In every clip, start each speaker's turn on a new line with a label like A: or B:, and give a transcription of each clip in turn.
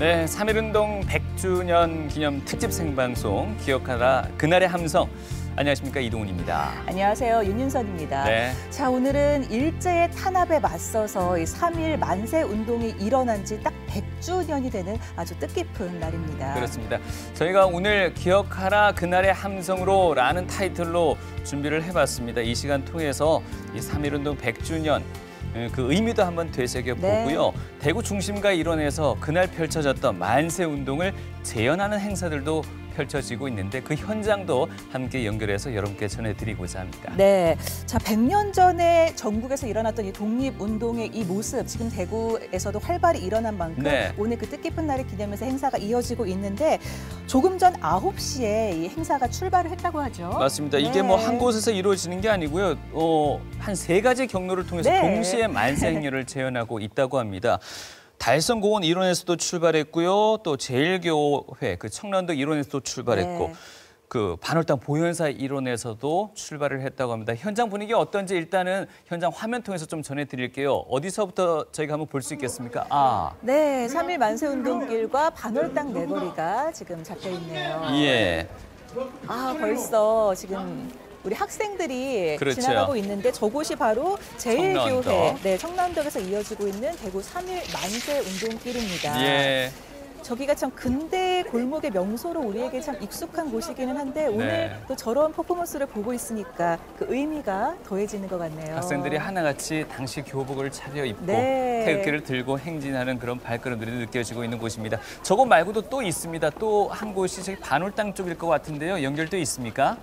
A: 네, 3.1운동 100주년 기념 특집 생방송 기억하라 그날의 함성. 안녕하십니까, 이동훈입니다.
B: 안녕하세요, 윤윤선입니다.
A: 네.
B: 자, 오늘은 일제의 탄압에 맞서서 이 3.1 만세 운동이 일어난 지 딱 100주년이 되는 아주 뜻깊은 날입니다.
A: 그렇습니다. 저희가 오늘 기억하라 그날의 함성으로 라는 타이틀로 준비를 해봤습니다. 이 시간 통해서 이 3.1운동 100주년 그 의미도 한번 되새겨보고요. 네. 대구 중심가 일원에서 그날 펼쳐졌던 만세 운동을 재현하는 행사들도 펼쳐지고 있는데 그 현장도 함께 연결해서 여러분께 전해드리고자 합니다.
B: 네, 자 100년 전에 전국에서 일어났던 이 독립운동의 이 모습 지금 대구에서도 활발히 일어난 만큼 네. 오늘 그 뜻깊은 날을 기념해서 행사가 이어지고 있는데 조금 전 9시에 이 행사가 출발을 했다고 하죠.
A: 맞습니다.
B: 네.
A: 이게 뭐 한 곳에서 이루어지는 게 아니고요. 한 3가지 경로를 통해서
B: 네.
A: 동시에 만세 행렬을 재현하고 있다고 합니다. 달성공원 일원에서도 출발했고요. 또 제1교회 그 청남도 일원에서도 출발했고 네. 그 반월당 보현사 일원에서도 출발을 했다고 합니다. 현장 분위기 어떤지 일단은 현장 화면 통해서 좀 전해드릴게요. 어디서부터 저희가 한번 볼 수 있겠습니까?
B: 네, 3.1 만세 운동길과 반월당 내거리가 지금 잡혀 있네요.
A: 예.
B: 벌써 지금 우리 학생들이
A: 그렇죠.
B: 지나가고 있는데 저곳이 바로 제1교회 청남동에서 이어지고 있는 대구 3.1 만세 운동길입니다.
A: 예.
B: 저기가 참 근대 골목의 명소로 우리에게 참 익숙한 곳이기는 한데 오늘 또 저런 퍼포먼스를 보고 있으니까 그 의미가 더해지는 것 같네요.
A: 학생들이 하나같이 당시 교복을 차려입고 태극기를 들고 행진하는 그런 발걸음들이 느껴지고 있는 곳입니다. 저곳 말고도 또 있습니다. 또 한 곳이 저기 반월당 쪽일 것 같은데요. 연결돼 있습니까?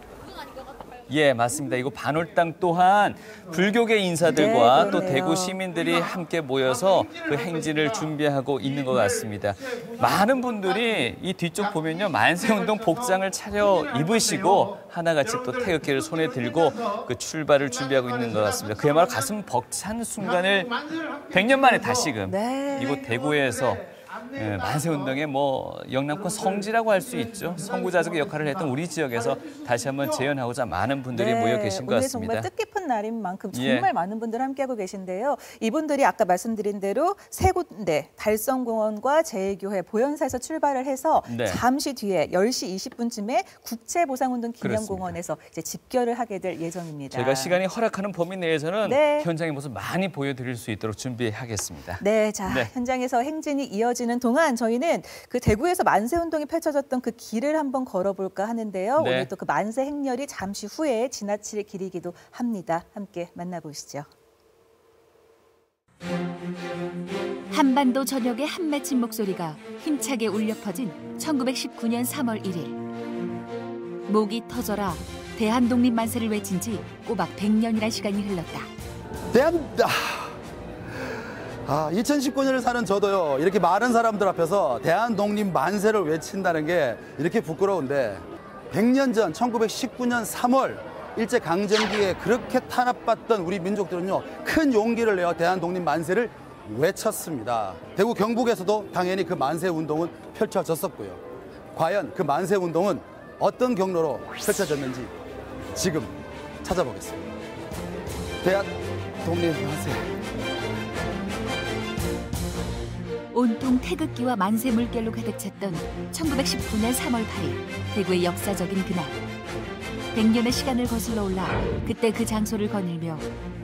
A: 예, 맞습니다. 이거 반월당 또한 불교계 인사들과 또 대구 시민들이 함께 모여서 그 행진을 준비하고 있는 것 같습니다. 많은 분들이 이 뒤쪽 보면요. 만세운동 복장을 차려 입으시고 하나같이 또 태극기를 손에 들고 그 출발을 준비하고 있는 것 같습니다. 그야말로 가슴 벅찬 순간을 100년 만에 다시금 이곳 대구에서 만세운동의 영남권 성지라고 할 수 있죠. 선구자적의 역할을 했던 우리 지역에서 다시 한번 재현하고자 많은 분들이 모여 계신 것 같습니다.
B: 오늘 정말 뜻깊은 날인 만큼 정말 많은 분들 함께하고 계신데요. 이분들이 아까 말씀드린 대로 세 군데 달성공원과 제1교회 보현사에서 출발을 해서 잠시 뒤에 10시 20분쯤에 국제보상운동 기념공원에서 이제 집결을 하게 될 예정입니다.
A: 저희가 시간이 허락하는 범위 내에서는 현장의 모습 많이 보여드릴 수 있도록 준비하겠습니다.
B: 네, 자 현장에서 행진이 이어지는 동안 저희는 그 대구에서 만세운동이 펼쳐졌던 그 길을 한번 걸어볼까 하는데요. 오늘 또 그 만세 행렬이 잠시 후에 지나칠 길이기도 합니다. 함께 만나보시죠.
C: 한반도 전역의 한맺힌 목소리가 힘차게 울려 퍼진 1919년 3월 1일. 목이 터져라 대한독립 만세를 외친 지 꼬박 100년이란 시간이 흘렀다.
D: 2019년을 사는 저도요, 이렇게 많은 사람들 앞에서 대한독립 만세를 외친다는 게 이렇게 부끄러운데 100년 전 1919년 3월 일제강점기에 그렇게 탄압받던 우리 민족들은요, 큰 용기를 내어 대한독립 만세를 외쳤습니다. 대구 경북에서도 당연히 그 만세 운동은 펼쳐졌었고요. 과연 그 만세 운동은 어떤 경로로 펼쳐졌는지 지금 찾아보겠습니다. 대한독립 만세.
C: 온통 태극기와 만세 물결로 가득 찼던 1919년 3월 8일 대구의 역사적인 그날. 100년의 시간을 거슬러 올라 그때 그 장소를 거닐며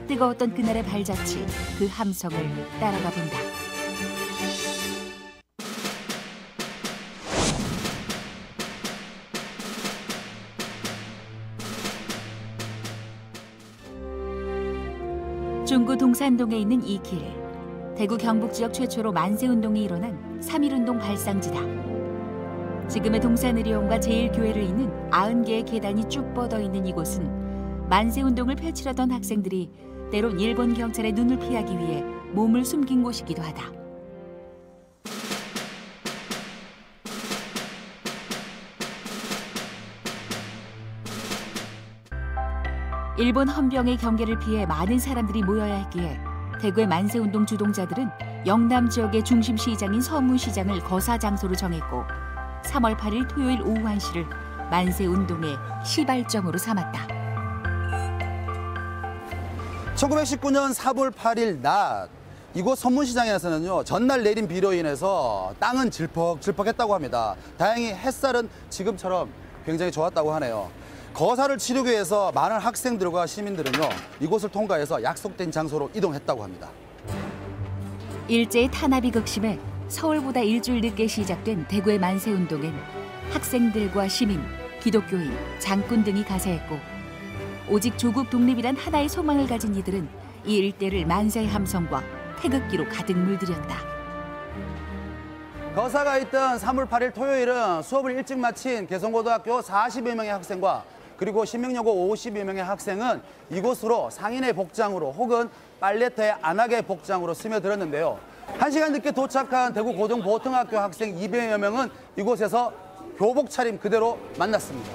C: 뜨거웠던 그날의 발자취, 그 함성을 따라가 본다. 중구 동산동에 있는 이 길. 대구 경북 지역 최초로 만세운동이 일어난 3.1운동 발상지다. 지금의 동산의료원과 제1교회를 잇는 90개의 계단이 쭉 뻗어있는 이곳은 만세운동을 펼치려던 학생들이 때론 일본 경찰의 눈을 피하기 위해 몸을 숨긴 곳이기도 하다. 일본 헌병의 경계를 피해 많은 사람들이 모여야 했기에 대구의 만세운동 주동자들은 영남 지역의 중심 시장인 서문시장을 거사 장소로 정했고 3월 8일 토요일 오후 1시를 만세운동의 시발점으로 삼았다.
D: 1919년 3월 8일 낮 이곳 선문시장에서는요, 전날 내린 비로 인해서 땅은 질퍽질퍽했다고 합니다. 다행히 햇살은 지금처럼 굉장히 좋았다고 하네요. 거사를 치르기 위해서 많은 학생들과 시민들은요, 이곳을 통과해서 약속된 장소로 이동했다고 합니다.
C: 일제의 탄압이 극심해 서울보다 일주일 늦게 시작된 대구의 만세운동엔 학생들과 시민, 기독교인, 장군 등이 가세했고 오직 조국 독립이란 하나의 소망을 가진 이들은 이 일대를 만세의 함성과 태극기로 가득 물들였다.
D: 거사가 있던 3월 8일 토요일은 수업을 일찍 마친 개성고등학교 40여 명의 학생과 그리고 신명여고 50여 명의 학생은 이곳으로 상인의 복장으로 혹은 빨래터의 안하계 복장으로 스며들었는데요. 1시간 늦게 도착한 대구 고등보통학교 학생 200여 명은 이곳에서 교복 차림 그대로 만났습니다.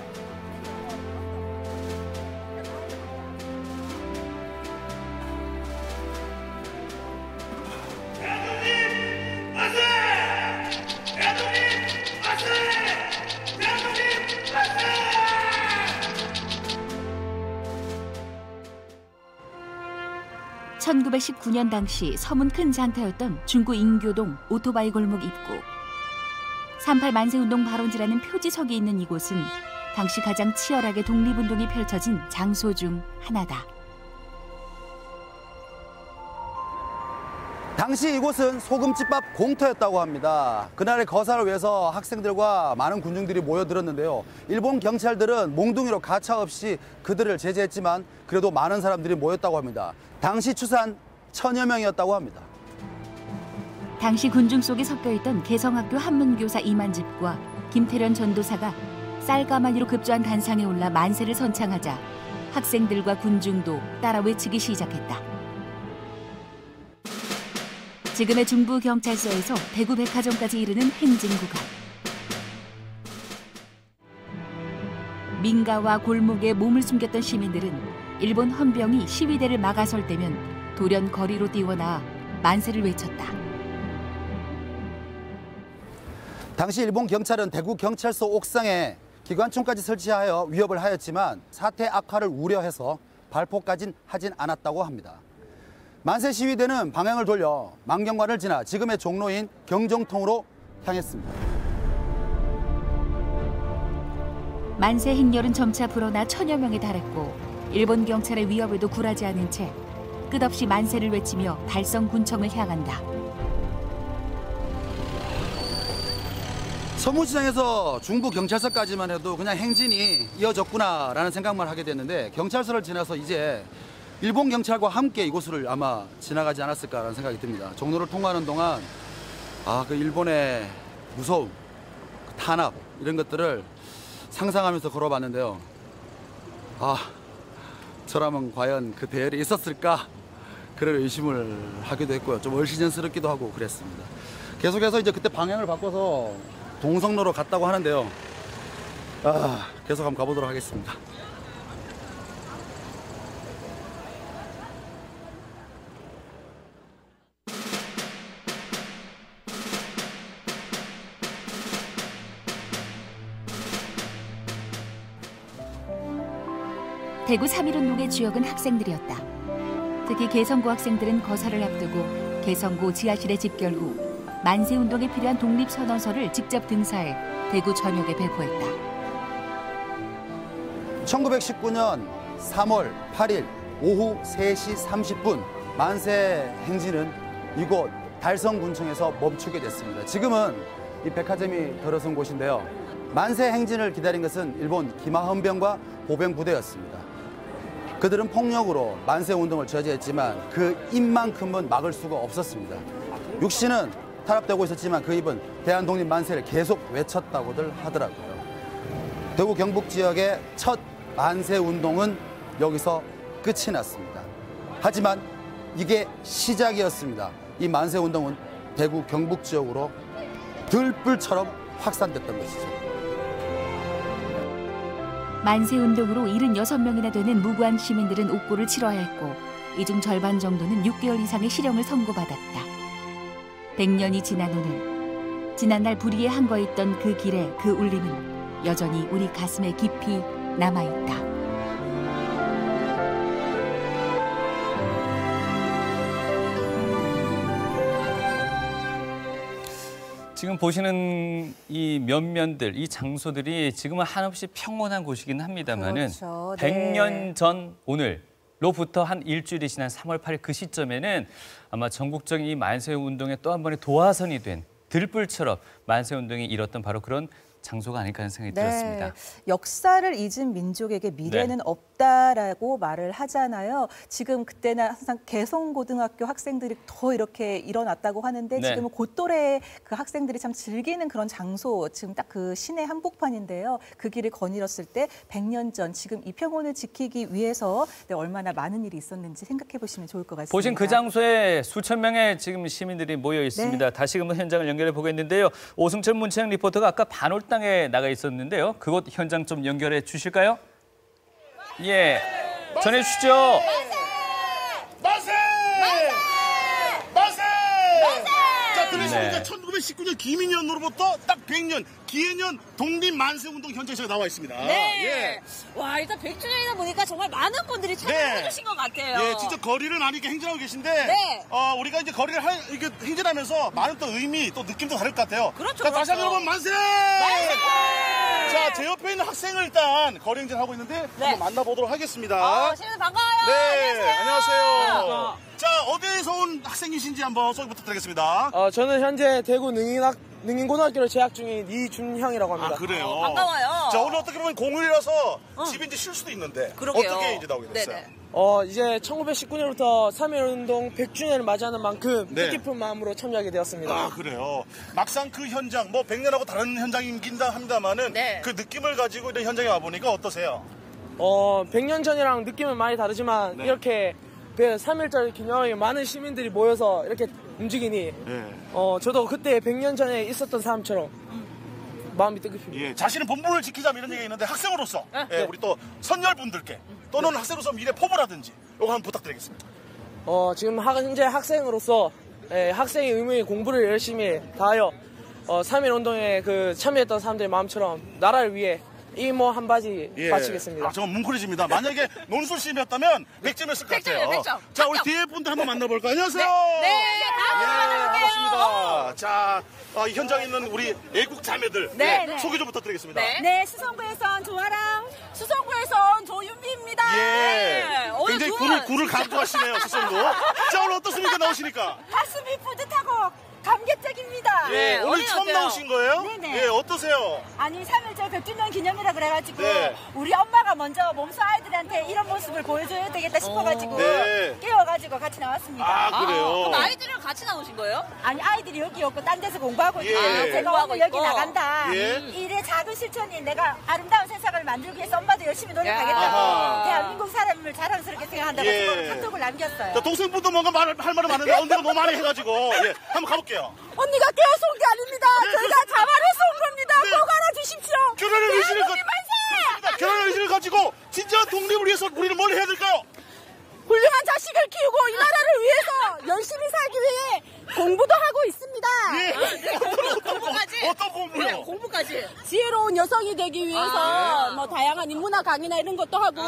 E: 대한민국 만세! 대한민국 만세! 대한민국 만세!
C: 1919년 당시 서문 큰 장터였던 중구 인교동 오토바이 골목 입구. 38 만세운동 발원지라는 표지석이 있는 이곳은 당시 가장 치열하게 독립운동이 펼쳐진 장소 중 하나다.
D: 당시 이곳은 소금집밥 공터였다고 합니다. 그날의 거사를 위해서 학생들과 많은 군중들이 모여들었는데요. 일본 경찰들은 몽둥이로 가차없이 그들을 제재했지만 그래도 많은 사람들이 모였다고 합니다. 당시 추산 1000여 명이었다고 합니다.
C: 당시 군중 속에 섞여있던 개성학교 한문교사 이만집과 김태련 전도사가 쌀가마니로 급조한 단상에 올라 만세를 선창하자 학생들과 군중도 따라 외치기 시작했다. 지금의 중부경찰서에서 대구백화점까지 이르는 행진 구간. 민가와 골목에 몸을 숨겼던 시민들은 일본 헌병이 시위대를 막아설 때면 돌연 거리로 뛰어나와 만세를 외쳤다.
D: 당시 일본 경찰은 대구 경찰서 옥상에 기관총까지 설치하여 위협을 하였지만 사태 악화를 우려해서 발포까진 하진 않았다고 합니다. 만세 시위대는 방향을 돌려 만경관을 지나 지금의 종로인 경정통으로 향했습니다.
C: 만세 행렬은 점차 불어나 1000여 명에 달했고 일본 경찰의 위협에도 굴하지 않은 채 끝없이 만세를 외치며 달성군청을 향한다.
D: 서문시장에서 중부경찰서까지만 해도 그냥 행진이 이어졌구나라는 생각만 하게 됐는데 경찰서를 지나서 이제 일본 경찰과 함께 이곳을 아마 지나가지 않았을까라는 생각이 듭니다. 종로를 통과하는 동안 그 일본의 무서움, 그 탄압 이런 것들을 상상하면서 걸어봤는데요. 저라면 과연 그 대열이 있었을까? 그런 의심을 하기도 했고요. 좀 얼시전스럽기도 하고 그랬습니다. 계속해서 이제 그때 방향을 바꿔서 동성로로 갔다고 하는데요. 계속 한번 가보도록 하겠습니다.
C: 대구 3.1운동의 주역은 학생들이었다. 특히 개성고 학생들은 거사를 앞두고 개성고 지하실에 집결 후 만세운동에 필요한 독립선언서를 직접 등사해 대구 전역에 배포했다.
D: 1919년 3월 8일 오후 3시 30분 만세 행진은 이곳 달성군청에서 멈추게 됐습니다. 지금은 이 백화점이 들어선 곳인데요. 만세 행진을 기다린 것은 일본 기마헌병과 보병부대였습니다. 그들은 폭력으로 만세운동을 저지했지만 그 입만큼은 막을 수가 없었습니다. 육신은 탄압되고 있었지만 그 입은 대한독립 만세를 계속 외쳤다고들 하더라고요. 대구 경북 지역의 첫 만세운동은 여기서 끝이 났습니다. 하지만 이게 시작이었습니다. 이 만세운동은 대구 경북 지역으로 들불처럼 확산됐던 것이죠.
C: 만세운동으로 76명이나 되는 무고한 시민들은 옥고를 치러야 했고 이 중 절반 정도는 6개월 이상의 실형을 선고받았다. 100년이 지난 오늘 지난날 불의에 한거했던 그 길의 그 울림은 여전히 우리 가슴에 깊이 남아있다.
A: 지금 보시는 이 면면들, 이 장소들이 지금은 한없이 평온한 곳이긴 합니다만은
B: 그렇죠.
A: 100년 전 오늘로부터 한 일주일이 지난 3월 8일 그 시점에는 아마 전국적인 이 만세운동의 또 한 번의 도화선이 된 들불처럼 만세운동이 일었던 바로 그런 장소가 아닐까 하는 생각이 들었습니다.
B: 역사를 잊은 민족에게 미래는 없다라고 말을 하잖아요. 지금 그때는 항상 개성고등학교 학생들이 더 이렇게 일어났다고 하는데 지금은 곧또래의 그 학생들이 참 즐기는 그런 장소, 지금 딱 그 시내 한복판인데요. 그 길을 거닐었을 때 100년 전 지금 이 평온을 지키기 위해서 얼마나 많은 일이 있었는지 생각해 보시면 좋을 것 같습니다.
A: 보신 그 장소에 수천 명의 지금 시민들이 모여 있습니다. 다시금 현장을 연결해 보겠는데요. 오승철 문채영 리포터가 아까 반올당에 나가 있었는데요. 그곳 현장 좀 연결해 주실까요? 예, 전해 주시죠.
E: 만세! 만세! 자, 들으십니까? 1919년 기민년으로부터 딱 100년 기해년 독립 만세운동 현장에서 나와 있습니다.
F: 네.
E: 예.
F: 와, 일단 100주년이다 보니까 정말 많은 분들이 참여해 주신 것 같아요.
E: 예, 진짜 거리를 많이 이렇게 행진하고 계신데,
F: 네.
E: 우리가 이제 거리를 이렇게 행진하면서 많은 또 의미, 또 느낌도 다를 것 같아요.
F: 그렇죠,
E: 자, 다시 한번
F: 그렇죠.
E: 여러분, 만세!
F: 만세!
E: 자, 제 옆에 있는 학생을 일단 거리 행진하고 있는데, 한번 만나보도록 하겠습니다.
F: 시민들 반가워요.
E: 네, 안녕하세요.
F: 안녕하세요.
E: 자, 어디에서 온 학생이신지 한번 소개 부탁드리겠습니다.
G: 저는 현재 대구 능인고등학교를 재학 중인 이준형이라고 합니다.
E: 아, 그래요?
F: 반가워요.
E: 자, 오늘 어떻게 보면 공휴일이라서 집에 이제 쉴 수도 있는데,
F: 그러게요.
E: 어떻게 이제 나오게 됐어요?
F: 네네.
G: 이제 1919년부터 3.1운동 100주년을 맞이하는 만큼
E: 네.
G: 뜻깊은 마음으로 참여하게 되었습니다.
E: 아, 그래요. 막상 그 현장, 뭐 100년하고 다른 현장이긴 합니다만은
F: 네.
E: 그 느낌을 가지고 이런 현장에 와보니까 어떠세요?
G: 100년 전이랑 느낌은 많이 다르지만
E: 네.
G: 이렇게 3.1절 기념에 많은 시민들이 모여서 이렇게 움직이니
E: 네.
G: 저도 그때 100년 전에 있었던 사람처럼 마음이 뜨겁습니다.
E: 예, 자신은 본분을 지키자 이런 얘기가 있는데 학생으로서 예, 우리 또 선열분들께 또는 학생으로서 미래 포부라든지 이거 한번 부탁드리겠습니다.
G: 지금 현재 학생으로서 학생의 의무인 공부를 열심히 다하여 3.1운동에 참여했던 사람들의 마음처럼 나라를 위해 이모 한 바지 바치겠습니다.
E: 아, 정말 뭉클해집니다. 만약에 논술심이었다면 100점이었을 것 같아요.
F: 100점.
E: 자, 우리 뒤에 분들 한번 만나볼까요? 안녕하세요.
F: 네,
E: 반갑습니다. 자, 이 현장에 있는 우리 애국 자매들
F: 네.
E: 소개 좀 부탁드리겠습니다.
F: 네, 수성구에서 온 조아랑, 수성구에서 온 조윤비입니다.
E: 예.
F: 오늘
E: 굉장히 굴을 갖고 가시네요, 수성도. 자, 오늘 어떻습니까? 나오시니까?
F: 가슴이 뿌듯하고 감격적입니다.
E: 예, 오늘 처음
F: 어때요?
E: 나오신 거예요?
F: 네네.
E: 예, 어떠세요?
F: 아니 3.1절 100주년 기념이라 그래가지고
E: 네.
F: 우리 엄마가 먼저 몸소 아이들한테 이런 모습을 보여줘야 되겠다 싶어가지고
E: 네.
F: 깨워가지고 같이 나왔습니다.
E: 아, 그래요?
F: 그럼 아이들이랑 같이 나오신 거예요? 아니 아이들이 여기 없고 딴 데서 공부하고 있고
E: 예.
F: 제가 오늘 여기 나간다.
E: 예.
F: 일의 작은 실천이 내가 아름다운 세상을 만들기 위해서 엄마도 열심히 노력하겠다고
E: 아하.
F: 대한민국 사람을 자랑스럽게 생각한다고
E: 예.
F: 친구를 카톡을 남겼어요.
E: 자, 동생분도 뭔가 할 말은 많은데 언니가 너무 많이 해가지고 예, 한번 가볼게요.
F: 언니가 깨워서 온 게 아닙니다.
E: 네,
F: 저희가 자만해서 온 겁니다.
E: 네.
F: 꼭 알아주십시오.
E: 결혼의 의지를
F: 대한민국 만세!
E: 결혼의 의지를 가지고 진짜 독립을 위해서 우리는 뭘 해야 될까요?
F: 훌륭한 자식을 키우고 이 나라를 위해서 열심히 살기 위해 공부도 하고 있습니다.
E: 어떤 공부요?
F: 공부까지. 지혜로운 여성이 되기 위해서 뭐 다양한 인문학 강의나 이런 것도 하고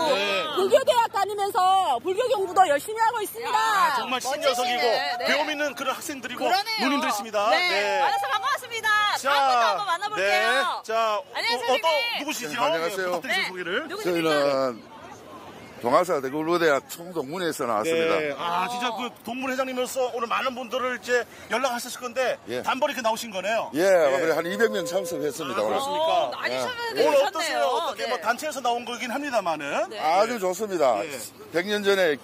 F: 불교대학 다니면서 불교 공부도 열심히 하고 있습니다.
E: 정말 신여성이고 배움 있는 그런 학생들이고
F: 그러네요.
E: 누님들이십니다.
F: 네. 만나서 반갑습니다. 다음 분도 한번 만나볼게요.
E: 네. 자,
F: 안녕하세요,
E: 어떤
F: 선생님.
E: 누구시죠?
H: 네, 안녕하세요.
E: 부탁드리겠습니다. 소개를.
F: 누구십니까?
H: 저희는 동아사 대구로대학 총동문회에서 나왔습니다.
E: 네. 아, 진짜 그 동문회장님으로서 오늘 많은 분들을 이제 연락하셨을 건데
H: 예.
E: 단번에 이렇게 나오신 거네요.
H: 예, 그래 한 200명 참석했습니다. 오늘.
E: 그렇습니까?
F: 많이
E: 오늘 어떠세요? 어떻게
F: 네.
E: 뭐 단체에서 나온 거긴 합니다만은.
H: 아주 좋습니다.
E: 예.
H: 100년 전에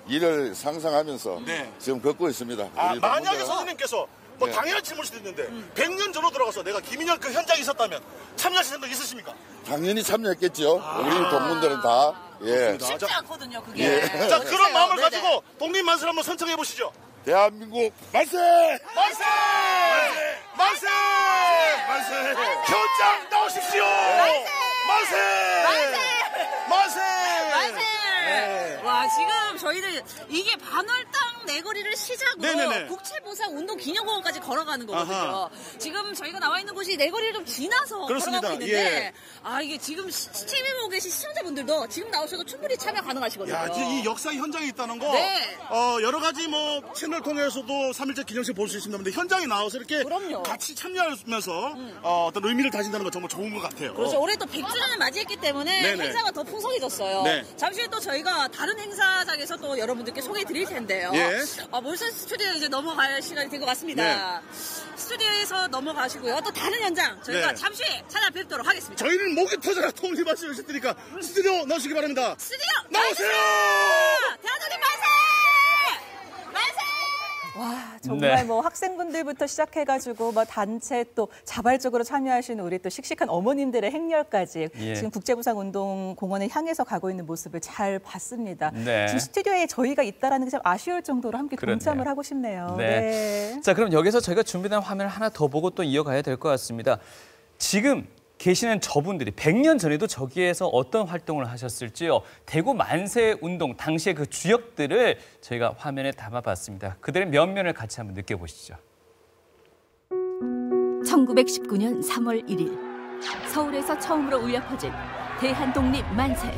H: 일을 상상하면서
E: 네.
H: 지금 걷고 있습니다.
E: 아,
H: 우리
E: 만약에
H: 동문회가.
E: 선생님께서 뭐
H: 네.
E: 당연한 질문일 수도 있는데 100년 전으로 들어가서 내가 김인현 그 현장에 있었다면 참여하실 생각 있으십니까?
H: 당연히 참여했겠죠. 우리 동문들은 다. 예.
F: 쉽지 않거든요, 그게.
H: 예.
E: 자, 그런 마음을 가지고 독립만세를 한번 선창해 보시죠.
H: 대한민국 만세!
E: 만세! 만세! 만세! 현장 나오십시오! 만세! 만세!
F: 와, 지금 저희들 이게 반월당
I: 내거리를 시작으로
E: 네네네.
I: 국채보상 운동기념공원까지 걸어가는 거거든요.
E: 아하.
I: 지금 저희가 나와 있는 곳이 내거리를 좀 지나서
E: 그렇습니다.
I: 걸어가고 있는데
E: 예.
I: 이게 지금 TV 보고 계신 시청자분들도 지금 나오셔도 충분히 참여 가능하시거든요.
E: 야, 이 역사 현장에 있다는 거,
I: 네.
E: 여러 가지 뭐 채널 통해서도 3.1절 기념식 볼 수 있습니다. 근데 현장에 나와서 이렇게
I: 그럼요.
E: 같이 참여하면서 어떤 의미를 다진다는 건 정말 좋은 것 같아요.
I: 그렇죠. 올해 또 100주년을 맞이했기 때문에
E: 네네.
I: 행사가 더 풍성해졌어요.
E: 네.
I: 잠시 후에 또 저희가 다른 행사장에서 또 여러분들께 소개해 드릴 텐데요.
E: 예.
I: 몰선 스튜디오에 이제 넘어갈 시간이 된 것 같습니다. 스튜디오에서 넘어가시고요. 또 다른 현장 저희가
E: 네.
I: 잠시 후에 찾아뵙도록 하겠습니다.
E: 저희는 목이 터져라 통리 말씀하셨으니까 스튜디오 나오시기 바랍니다.
I: 스튜디오
E: 나오세요!
I: 대한민국 만세! 만세!
B: 와, 정말
A: 네.
B: 뭐 학생분들부터 시작해가지고 뭐 단체 또 자발적으로 참여하시는 우리 또 씩씩한 어머님들의 행렬까지
A: 예.
B: 지금 국제부상운동공원을 향해서 가고 있는 모습을 잘 봤습니다.
A: 네.
B: 지금 스튜디오에 저희가 있다라는 게 참 아쉬울 정도로 함께
A: 그렇네요.
B: 동참을 하고 싶네요.
A: 네. 자, 그럼 여기서 저희가 준비된 화면을 하나 더 보고 또 이어가야 될 것 같습니다. 지금 계시는 저분들이 100년 전에도 저기에서 어떤 활동을 하셨을지요. 대구 만세 운동 당시의 그 주역들을 저희가 화면에 담아봤습니다. 그들의 면면을 같이 한번 느껴보시죠.
C: 1919년 3월 1일 서울에서 처음으로 울려 퍼진 대한독립 만세.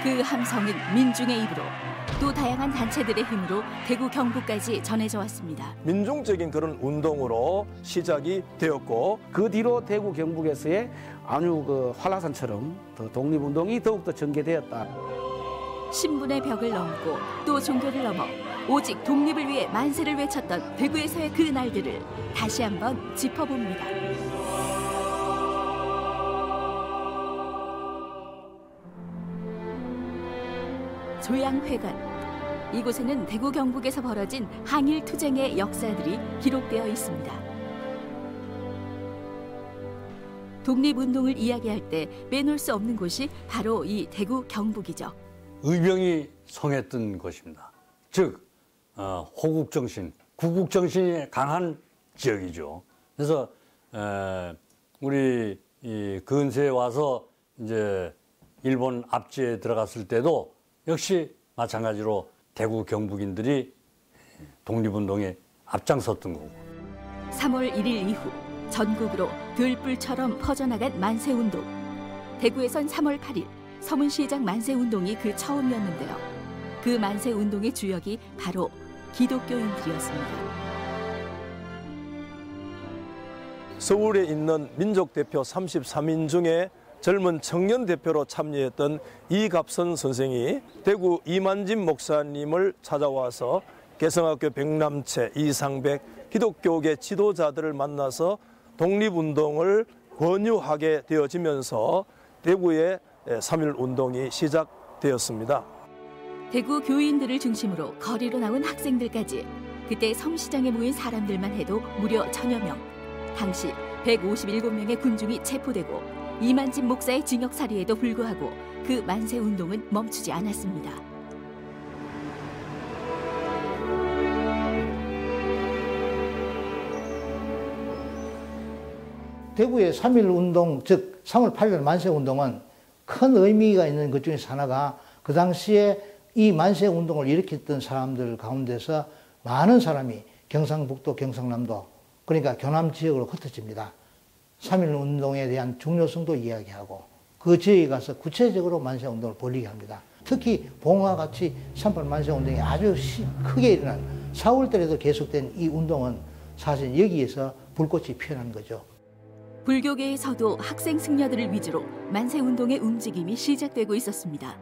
C: 그 함성은 민중의 입으로 또 다양한 단체들의 힘으로 대구 경북까지 전해져 왔습니다.
J: 민중적인 그런 운동으로 시작이 되었고
K: 그 뒤로 대구 경북에서의 아주 그 활화산처럼 더 독립운동이 더욱더 전개되었다.
C: 신분의 벽을 넘고 또 종교를 넘어 오직 독립을 위해 만세를 외쳤던 대구에서의 그 날들을 다시 한번 짚어봅니다. 조양회관. 이곳에는 대구 경북에서 벌어진 항일 투쟁의 역사들이 기록되어 있습니다. 독립운동을 이야기할 때 빼놓을 수 없는 곳이 바로 이 대구 경북이죠.
L: 의병이 성했던 곳입니다. 즉 호국정신, 구국정신이 강한 지역이죠. 그래서 우리 이 근세에 와서 이제 일본 압제에 들어갔을 때도 역시 마찬가지로 대구 경북인들이 독립운동에 앞장섰던 거고.
C: 3월 1일 이후 전국으로 들불처럼 퍼져나간 만세운동. 대구에선 3월 8일 서문시장 만세운동이 그 처음이었는데요. 그 만세운동의 주역이 바로 기독교인들이었습니다.
J: 서울에 있는 민족대표 33인 중에 젊은 청년 대표로 참여했던 이갑선 선생이 대구 이만진 목사님을 찾아와서 개성학교 백남채, 이상백 기독교계 지도자들을 만나서 독립운동을 권유하게 되어지면서 대구의 3.1운동이 시작되었습니다.
C: 대구 교인들을 중심으로 거리로 나온 학생들까지 그때 성시장에 모인 사람들만 해도 무려 1000여 명. 당시 157명의 군중이 체포되고 이만진 목사의 징역살이에도 불구하고 그 만세운동은 멈추지 않았습니다.
M: 대구의 3.1운동, 즉 3월 8일 만세운동은 큰 의미가 있는 것 중에서 하나가 그 당시에 이 만세운동을 일으켰던 사람들 가운데서 많은 사람이 경상북도, 경상남도, 그러니까 교남 지역으로 흩어집니다. 3.1운동에 대한 중요성도 이야기하고 그 지역에 가서 구체적으로 만세운동을 벌이게 합니다. 특히 봉화같이 3.8 만세운동이 아주 크게 일어난 4월달에도 계속된 이 운동은 사실 여기에서 불꽃이 피어난 거죠.
C: 불교계에서도 학생 승려들을 위주로 만세운동의 움직임이 시작되고 있었습니다.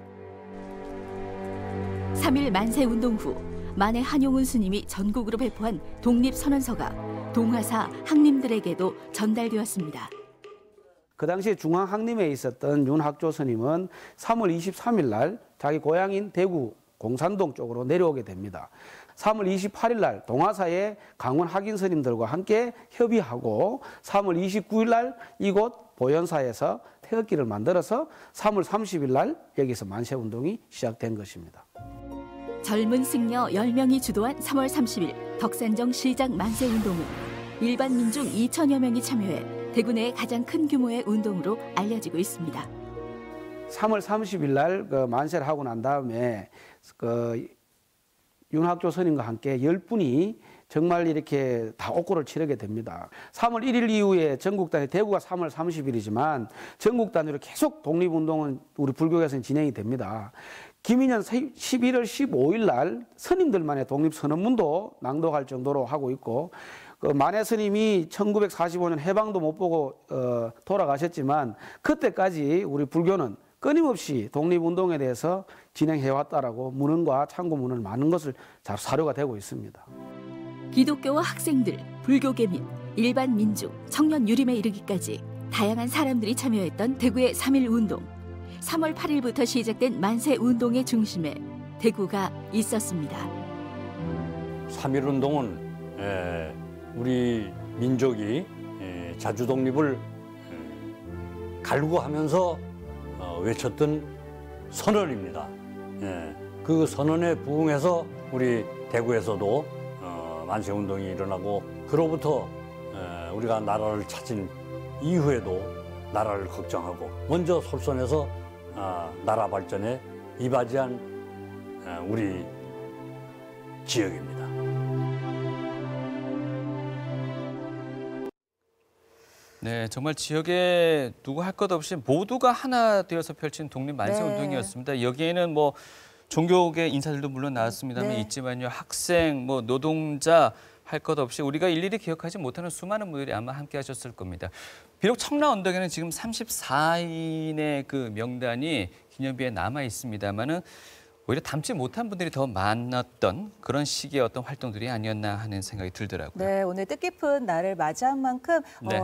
C: 3.1 만세운동 후 만해 한용운 스님이 전국으로 배포한 독립선언서가 동화사 학림들에게도 전달되었습니다.
K: 그 당시 중앙학림에 있었던 윤학조 스님은 3월 23일 날 자기 고향인 대구 공산동 쪽으로 내려오게 됩니다. 3월 28일 날 동화사의 강원 학인 스님들과 함께 협의하고 3월 29일 날 이곳 보현사에서 태극기를 만들어서 3월 30일 날 여기서 만세운동이 시작된 것입니다.
C: 젊은 승려 10명이 주도한 3월 30일 덕산정 시장 만세운동은 일반 민중 2천여 명이 참여해 대구 내의 가장 큰 규모의 운동으로 알려지고 있습니다.
K: 3월 30일 날 그 만세를 하고 난 다음에 그 윤학조 스님과 함께 10분이 정말 이렇게 다 옥고를 치르게 됩니다. 3월 1일 이후에 전국 단위, 대구가 3월 30일이지만 전국 단위로 계속 독립운동은 우리 불교에서는 진행이 됩니다. 김인현 11월 15일 날 스님들만의 독립선언문도 낭독할 정도로 하고 있고, 그 만해 스님이 1945년 해방도 못 보고 돌아가셨지만 그때까지 우리 불교는 끊임없이 독립운동에 대해서 진행해왔다라고 문헌과 참고문헌 많은 것을 잘 사료가 되고 있습니다.
C: 기독교와 학생들, 불교계 및 일반 민중, 청년 유림에 이르기까지 다양한 사람들이 참여했던 대구의 3.1운동. 3월 8일부터 시작된 만세 운동의 중심에 대구가 있었습니다.
L: 3.1운동은 우리 민족이 자주 독립을 갈구하면서 외쳤던 선언입니다. 그 선언에 부응해서 우리 대구에서도 만세운동이 일어나고, 그로부터 우리가 나라를 찾은 이후에도 나라를 걱정하고 먼저 솔선해서 나라 발전에 이바지한 우리 지역입니다.
A: 네, 정말 지역에 누구 할 것 없이 모두가 하나 되어서 펼친 독립 만세 운동이었습니다. 여기에는 뭐 종교계 인사들도 물론 나왔습니다만 있지만요, 학생, 뭐 노동자 할 것 없이 우리가 일일이 기억하지 못하는 수많은 분들이 아마 함께 하셨을 겁니다. 비록 청라 언덕에는 지금 34인의 그 명단이 기념비에 남아 있습니다만은 오히려 담지 못한 분들이 더 많았던 그런 시기의 어떤 활동들이 아니었나 하는 생각이 들더라고요.
B: 네, 오늘 뜻깊은 날을 맞이한 만큼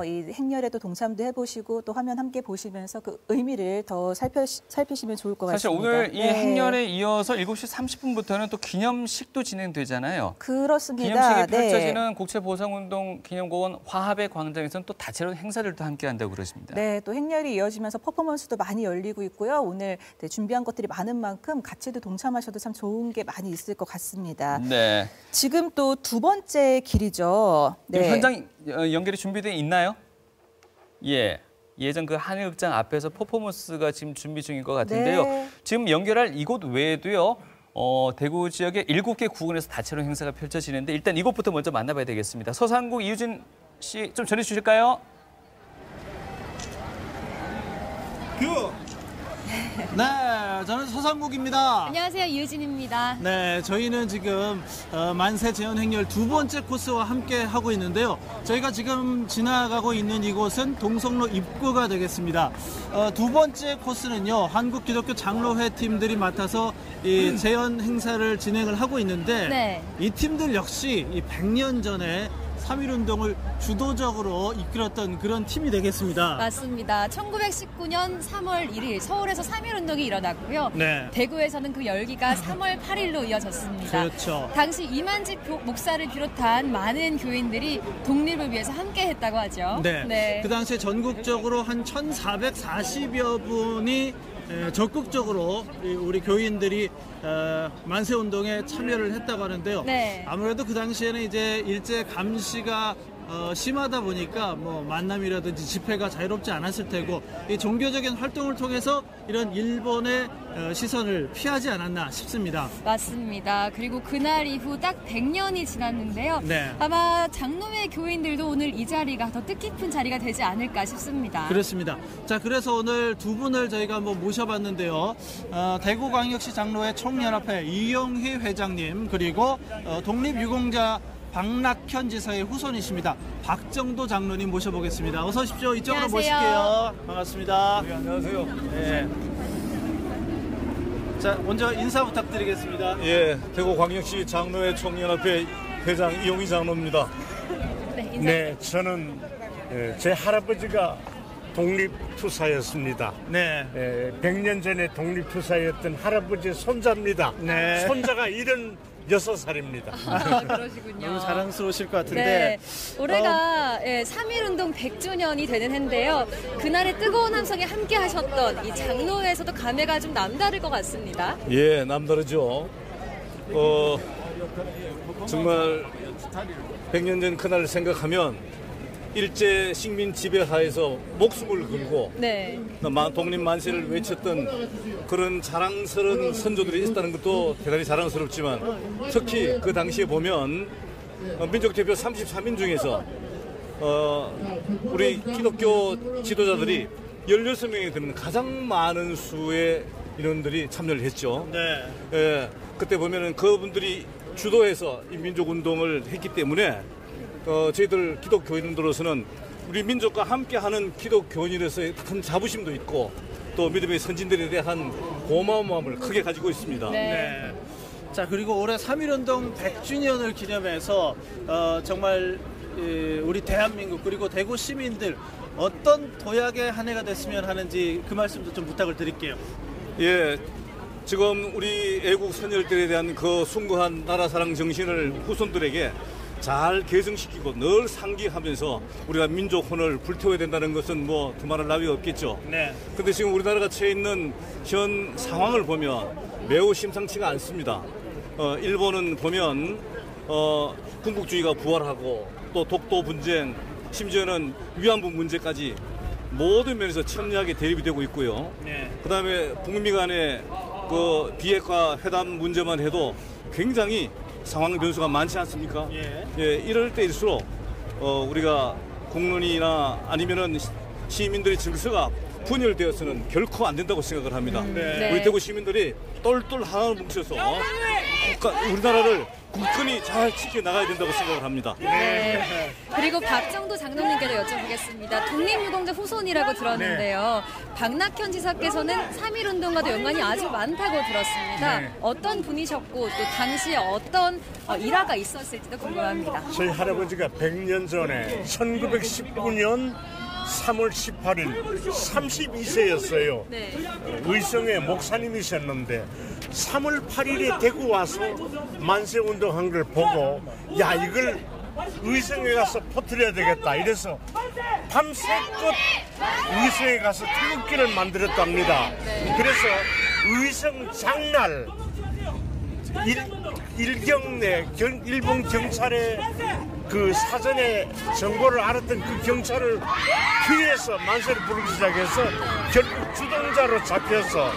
B: 이 행렬에도 동참도 해보시고 또 화면 함께 보시면서 그 의미를 더 살피시면 좋을 것
A: 사실
B: 같습니다.
A: 오늘 이 행렬에 이어서 7시 30분부터는 또 기념식도 진행되잖아요.
B: 그렇습니다.
A: 기념식이 펼쳐지는 국채보상운동 기념공원 화합의 광장에서는 또 다채로운 행사들도 함께 한다고 그러십니다.
B: 네, 또 행렬이 이어지면서 퍼포먼스도 많이 열리고 있고요. 오늘 준비한 것들이 많은 만큼 같이도 동참하셔도 참 좋은 게 많이 있을 것 같습니다.
A: 네.
B: 지금 또 두 번째 길이죠. 네.
A: 현장 연결이 준비되어 있나요? 예. 예전 그 한일극장 앞에서 퍼포먼스가 지금 준비 중인 것 같은데요.
B: 네.
A: 지금 연결할 이곳 외에도요. 대구 지역의 7개 구군에서 다채로운 행사가 펼쳐지는데 일단 이곳부터 먼저 만나봐야 되겠습니다. 서산국 이유진 씨 좀 전해주실까요?
N: 네, 저는 서상국입니다.
O: 안녕하세요, 이유진입니다.
N: 네, 저희는 지금 만세 재현 행렬 두 번째 코스와 함께 하고 있는데요. 저희가 지금 지나가고 있는 이곳은 동성로 입구가 되겠습니다. 두 번째 코스는요, 한국기독교 장로회 팀들이 맡아서 이 재현 행사를 진행을 하고 있는데 이 팀들 역시 이 100년 전에 3.1운동을 주도적으로 이끌었던 그런 팀이 되겠습니다.
O: 맞습니다. 1919년 3월 1일 서울에서 3.1운동이 일어났고요. 대구에서는 그 열기가 3월 8일로 이어졌습니다.
N: 그렇죠.
O: 당시 이만집 목사를 비롯한 많은 교인들이 독립을 위해서 함께했다고 하죠.
N: 그 당시에 전국적으로 한 1,440여 분이 적극적으로 우리 교인들이 만세운동에 참여를 했다고 하는데요. 아무래도 그 당시에는 이제 일제 감시가 심하다 보니까 뭐 만남이라든지 집회가 자유롭지 않았을 테고 이 종교적인 활동을 통해서 이런 일본의 시선을 피하지 않았나 싶습니다.
O: 맞습니다. 그리고 그날 이후 딱 100년이 지났는데요. 아마 장로회 교인들도 오늘 이 자리가 더 뜻깊은 자리가 되지 않을까 싶습니다.
N: 그렇습니다. 자, 그래서 오늘 두 분을 저희가 한번 모셔봤는데요. 대구광역시 장로회 총연합회 이용희 회장님, 그리고 독립유공자 박낙현 지사의 후손이십니다. 박정도 장로님 모셔보겠습니다. 어서 오십시오. 이쪽으로 모실게요. 반갑습니다.
P: 네, 안녕하세요.
N: 네. 자, 먼저 인사 부탁드리겠습니다.
P: 예, 대구광역시 장로회 총연합회 회장 이용희 장로입니다. 네, 저는 제 할아버지가 독립투사였습니다. 100년 전에 독립투사였던 할아버지 손자입니다. 손자가 76살입니다.
O: 그러시군요.
N: 너무 자랑스러우실 것 같은데.
O: 올해가 3.1운동 100주년이 되는 해인데요. 그날의 뜨거운 함성에 함께 하셨던 이 장로회에서도 감회가 좀 남다를 것 같습니다.
P: 예, 남다르죠. 정말 100년 전 그날을 생각하면 일제 식민 지배하에서 목숨을 걸고
O: 네.
P: 독립 만세를 외쳤던 그런 자랑스러운 선조들이 있다는 것도 대단히 자랑스럽지만 특히 그 당시에 보면 민족 대표 33인 중에서 우리 기독교 지도자들이 16명이 되는 가장 많은 수의 인원들이 참여를 했죠.
N: 네.
P: 예, 그때 보면은 그분들이 주도해서 이 민족운동을 했기 때문에 저희들 기독교인으로서는 우리 민족과 함께하는 기독교인으로서의 큰 자부심도 있고 또 믿음의 선진들에 대한 고마운 마음을 크게 가지고 있습니다.
N: 네. 자, 그리고 올해 3.1운동 100주년을 기념해서 정말 우리 대한민국 그리고 대구 시민들 어떤 도약의 한 해가 됐으면 하는지 그 말씀도 좀 부탁을 드릴게요.
P: 예, 지금 우리 애국 선열들에 대한 그 숭고한 나라 사랑 정신을 후손들에게 잘 계승시키고 늘 상기하면서 우리가 민족 혼을 불태워야 된다는 것은 뭐 두말할 나위가 없겠죠.
N: 네.
P: 근데 지금 우리나라가 처해 있는 현 상황을 보면 매우 심상치가 않습니다. 일본은 보면 군국주의가 부활하고 또 독도 분쟁, 심지어는 위안부 문제까지 모든 면에서 첨예하게 대립이 되고 있고요.
N: 네.
P: 그다음에 북미 간의 그 비핵화 회담 문제만 해도 굉장히 상황 변수가 많지 않습니까? 예, 이럴 때일수록 우리가 국론이나 아니면은 시민들의 질서가 분열되어서는 결코 안 된다고 생각을 합니다.
O: 네.
P: 우리 대구 시민들이 똘똘 하나로 뭉쳐서 우리나라를 굳건히 잘 지켜나가야 된다고 생각을 합니다.
O: 네. 그리고 박정도 장로님께도 여쭤보겠습니다. 독립유공자 후손이라고 들었는데요. 박낙현 지사께서는 3.1운동과도 연관이 아주 많다고 들었습니다.
P: 네.
O: 어떤 분이셨고 또 당시에 어떤 일화가 있었을지도 궁금합니다.
P: 저희 할아버지가 100년 전에 1919년 3월 18일 32세였어요.
O: 네.
P: 의성의 목사님이셨는데 3월 8일에 대구 와서 만세운동한 걸 보고 야 이걸 의성에 가서 퍼뜨려야 되겠다 이래서 밤새껏 의성에 가서 태극기를 만들었답니다. 그래서 의성 장날 일경내 일본 경찰의 그 사전에 정보를 알았던 그 경찰을 피해서 만세를 부르기 시작해서 결국 주동자로 잡혀서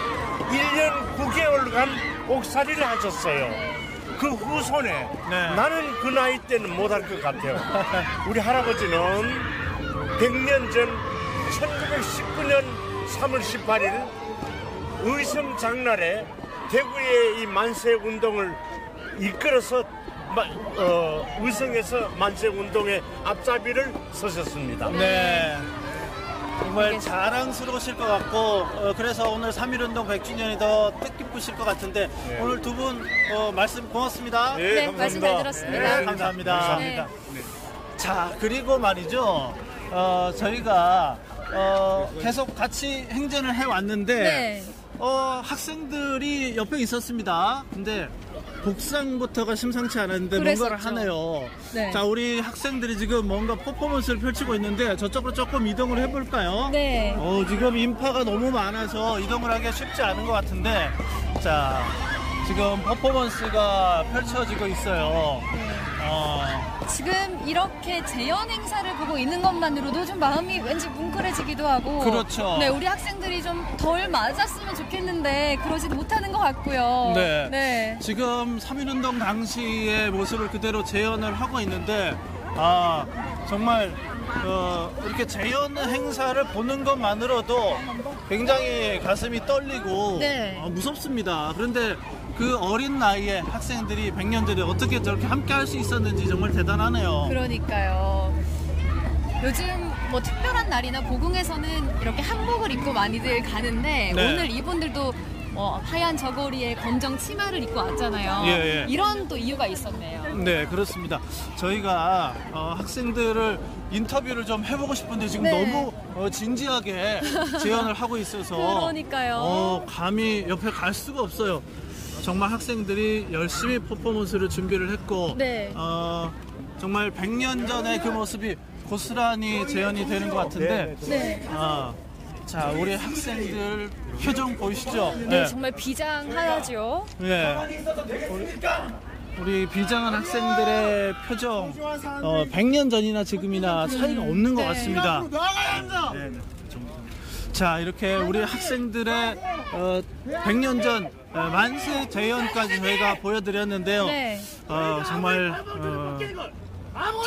P: 1년 9개월간 옥살이를 하셨어요. 그 후손에 나는 그 나이 때는 못할 것 같아요. 우리 할아버지는 100년 전 1919년 3월 18일 의성 장날에 대구의 이 만세 운동을 이끌어서 의성에서 만세 운동의 앞잡이를 서셨습니다.
N: 네. 정말 자랑스러우실 것 같고 그래서 오늘 3.1운동 100주년이 더 뜻깊으실 것 같은데
P: 네.
N: 오늘 두 분 말씀 고맙습니다.
O: 네, 말씀 잘 들었습니다.
N: 네, 감사합니다.
O: 감사합니다.
N: 네. 자, 그리고 말이죠. 저희가 계속 같이 행진을 해왔는데
O: 네.
N: 학생들이 옆에 있었습니다. 근데 복상부터가 심상치 않았는데
O: 그랬었죠.
N: 뭔가를 하네요.
O: 네.
N: 자, 우리 학생들이 지금 뭔가 퍼포먼스를 펼치고 있는데 저쪽으로 조금 이동을 해볼까요?
O: 네.
N: 지금 인파가 너무 많아서 이동을 하기가 쉽지 않은 것 같은데 자, 지금 퍼포먼스가 펼쳐지고 있어요.
O: 지금 이렇게 재연 행사를 보고 있는 것만으로도 좀 마음이 왠지 뭉클해지기도 하고
N: 그렇죠.
O: 네, 우리 학생들이 좀 덜 맞았으면 좋겠는데 그러지도 못하는 것 같고요.
N: 네.
O: 네.
N: 지금 3.1운동 당시의 모습을 그대로 재현을 하고 있는데 정말 이렇게 재현 행사를 보는 것만으로도 굉장히 가슴이 떨리고
O: 네.
N: 무섭습니다. 그런데 그 어린 나이에 학생들이 100년 전에 어떻게 저렇게 함께 할 수 있었는지 정말 대단하네요.
O: 그러니까요. 요즘 뭐 특별한 날이나 고궁에서는 이렇게 한복을 입고 많이들 가는데
N: 네.
O: 오늘 이분들도 하얀 저고리에 검정 치마를 입고 왔잖아요.
N: 예.
O: 이런 또 이유가 있었네요.
N: 네, 그렇습니다. 저희가 학생들을 인터뷰를 좀 해보고 싶은데 지금
O: 네.
N: 너무 진지하게 제안을 하고 있어서
O: 그러니까요.
N: 감히 옆에 갈 수가 없어요. 정말 학생들이 열심히 퍼포먼스를 준비를 했고
O: 네.
N: 정말 100년 전의 그 모습이 고스란히 재현이 되는 것 같은데
O: 네.
N: 자, 우리 학생들 표정 보이시죠?
O: 네, 정말 비장하죠.
N: 네. 우리 비장한 학생들의 표정 100년 전이나 지금이나 차이가 없는 것 같습니다. 네. 자, 이렇게 우리 학생들의 100년 전 만세 재현까지 저희가 보여드렸는데요. 네. 정말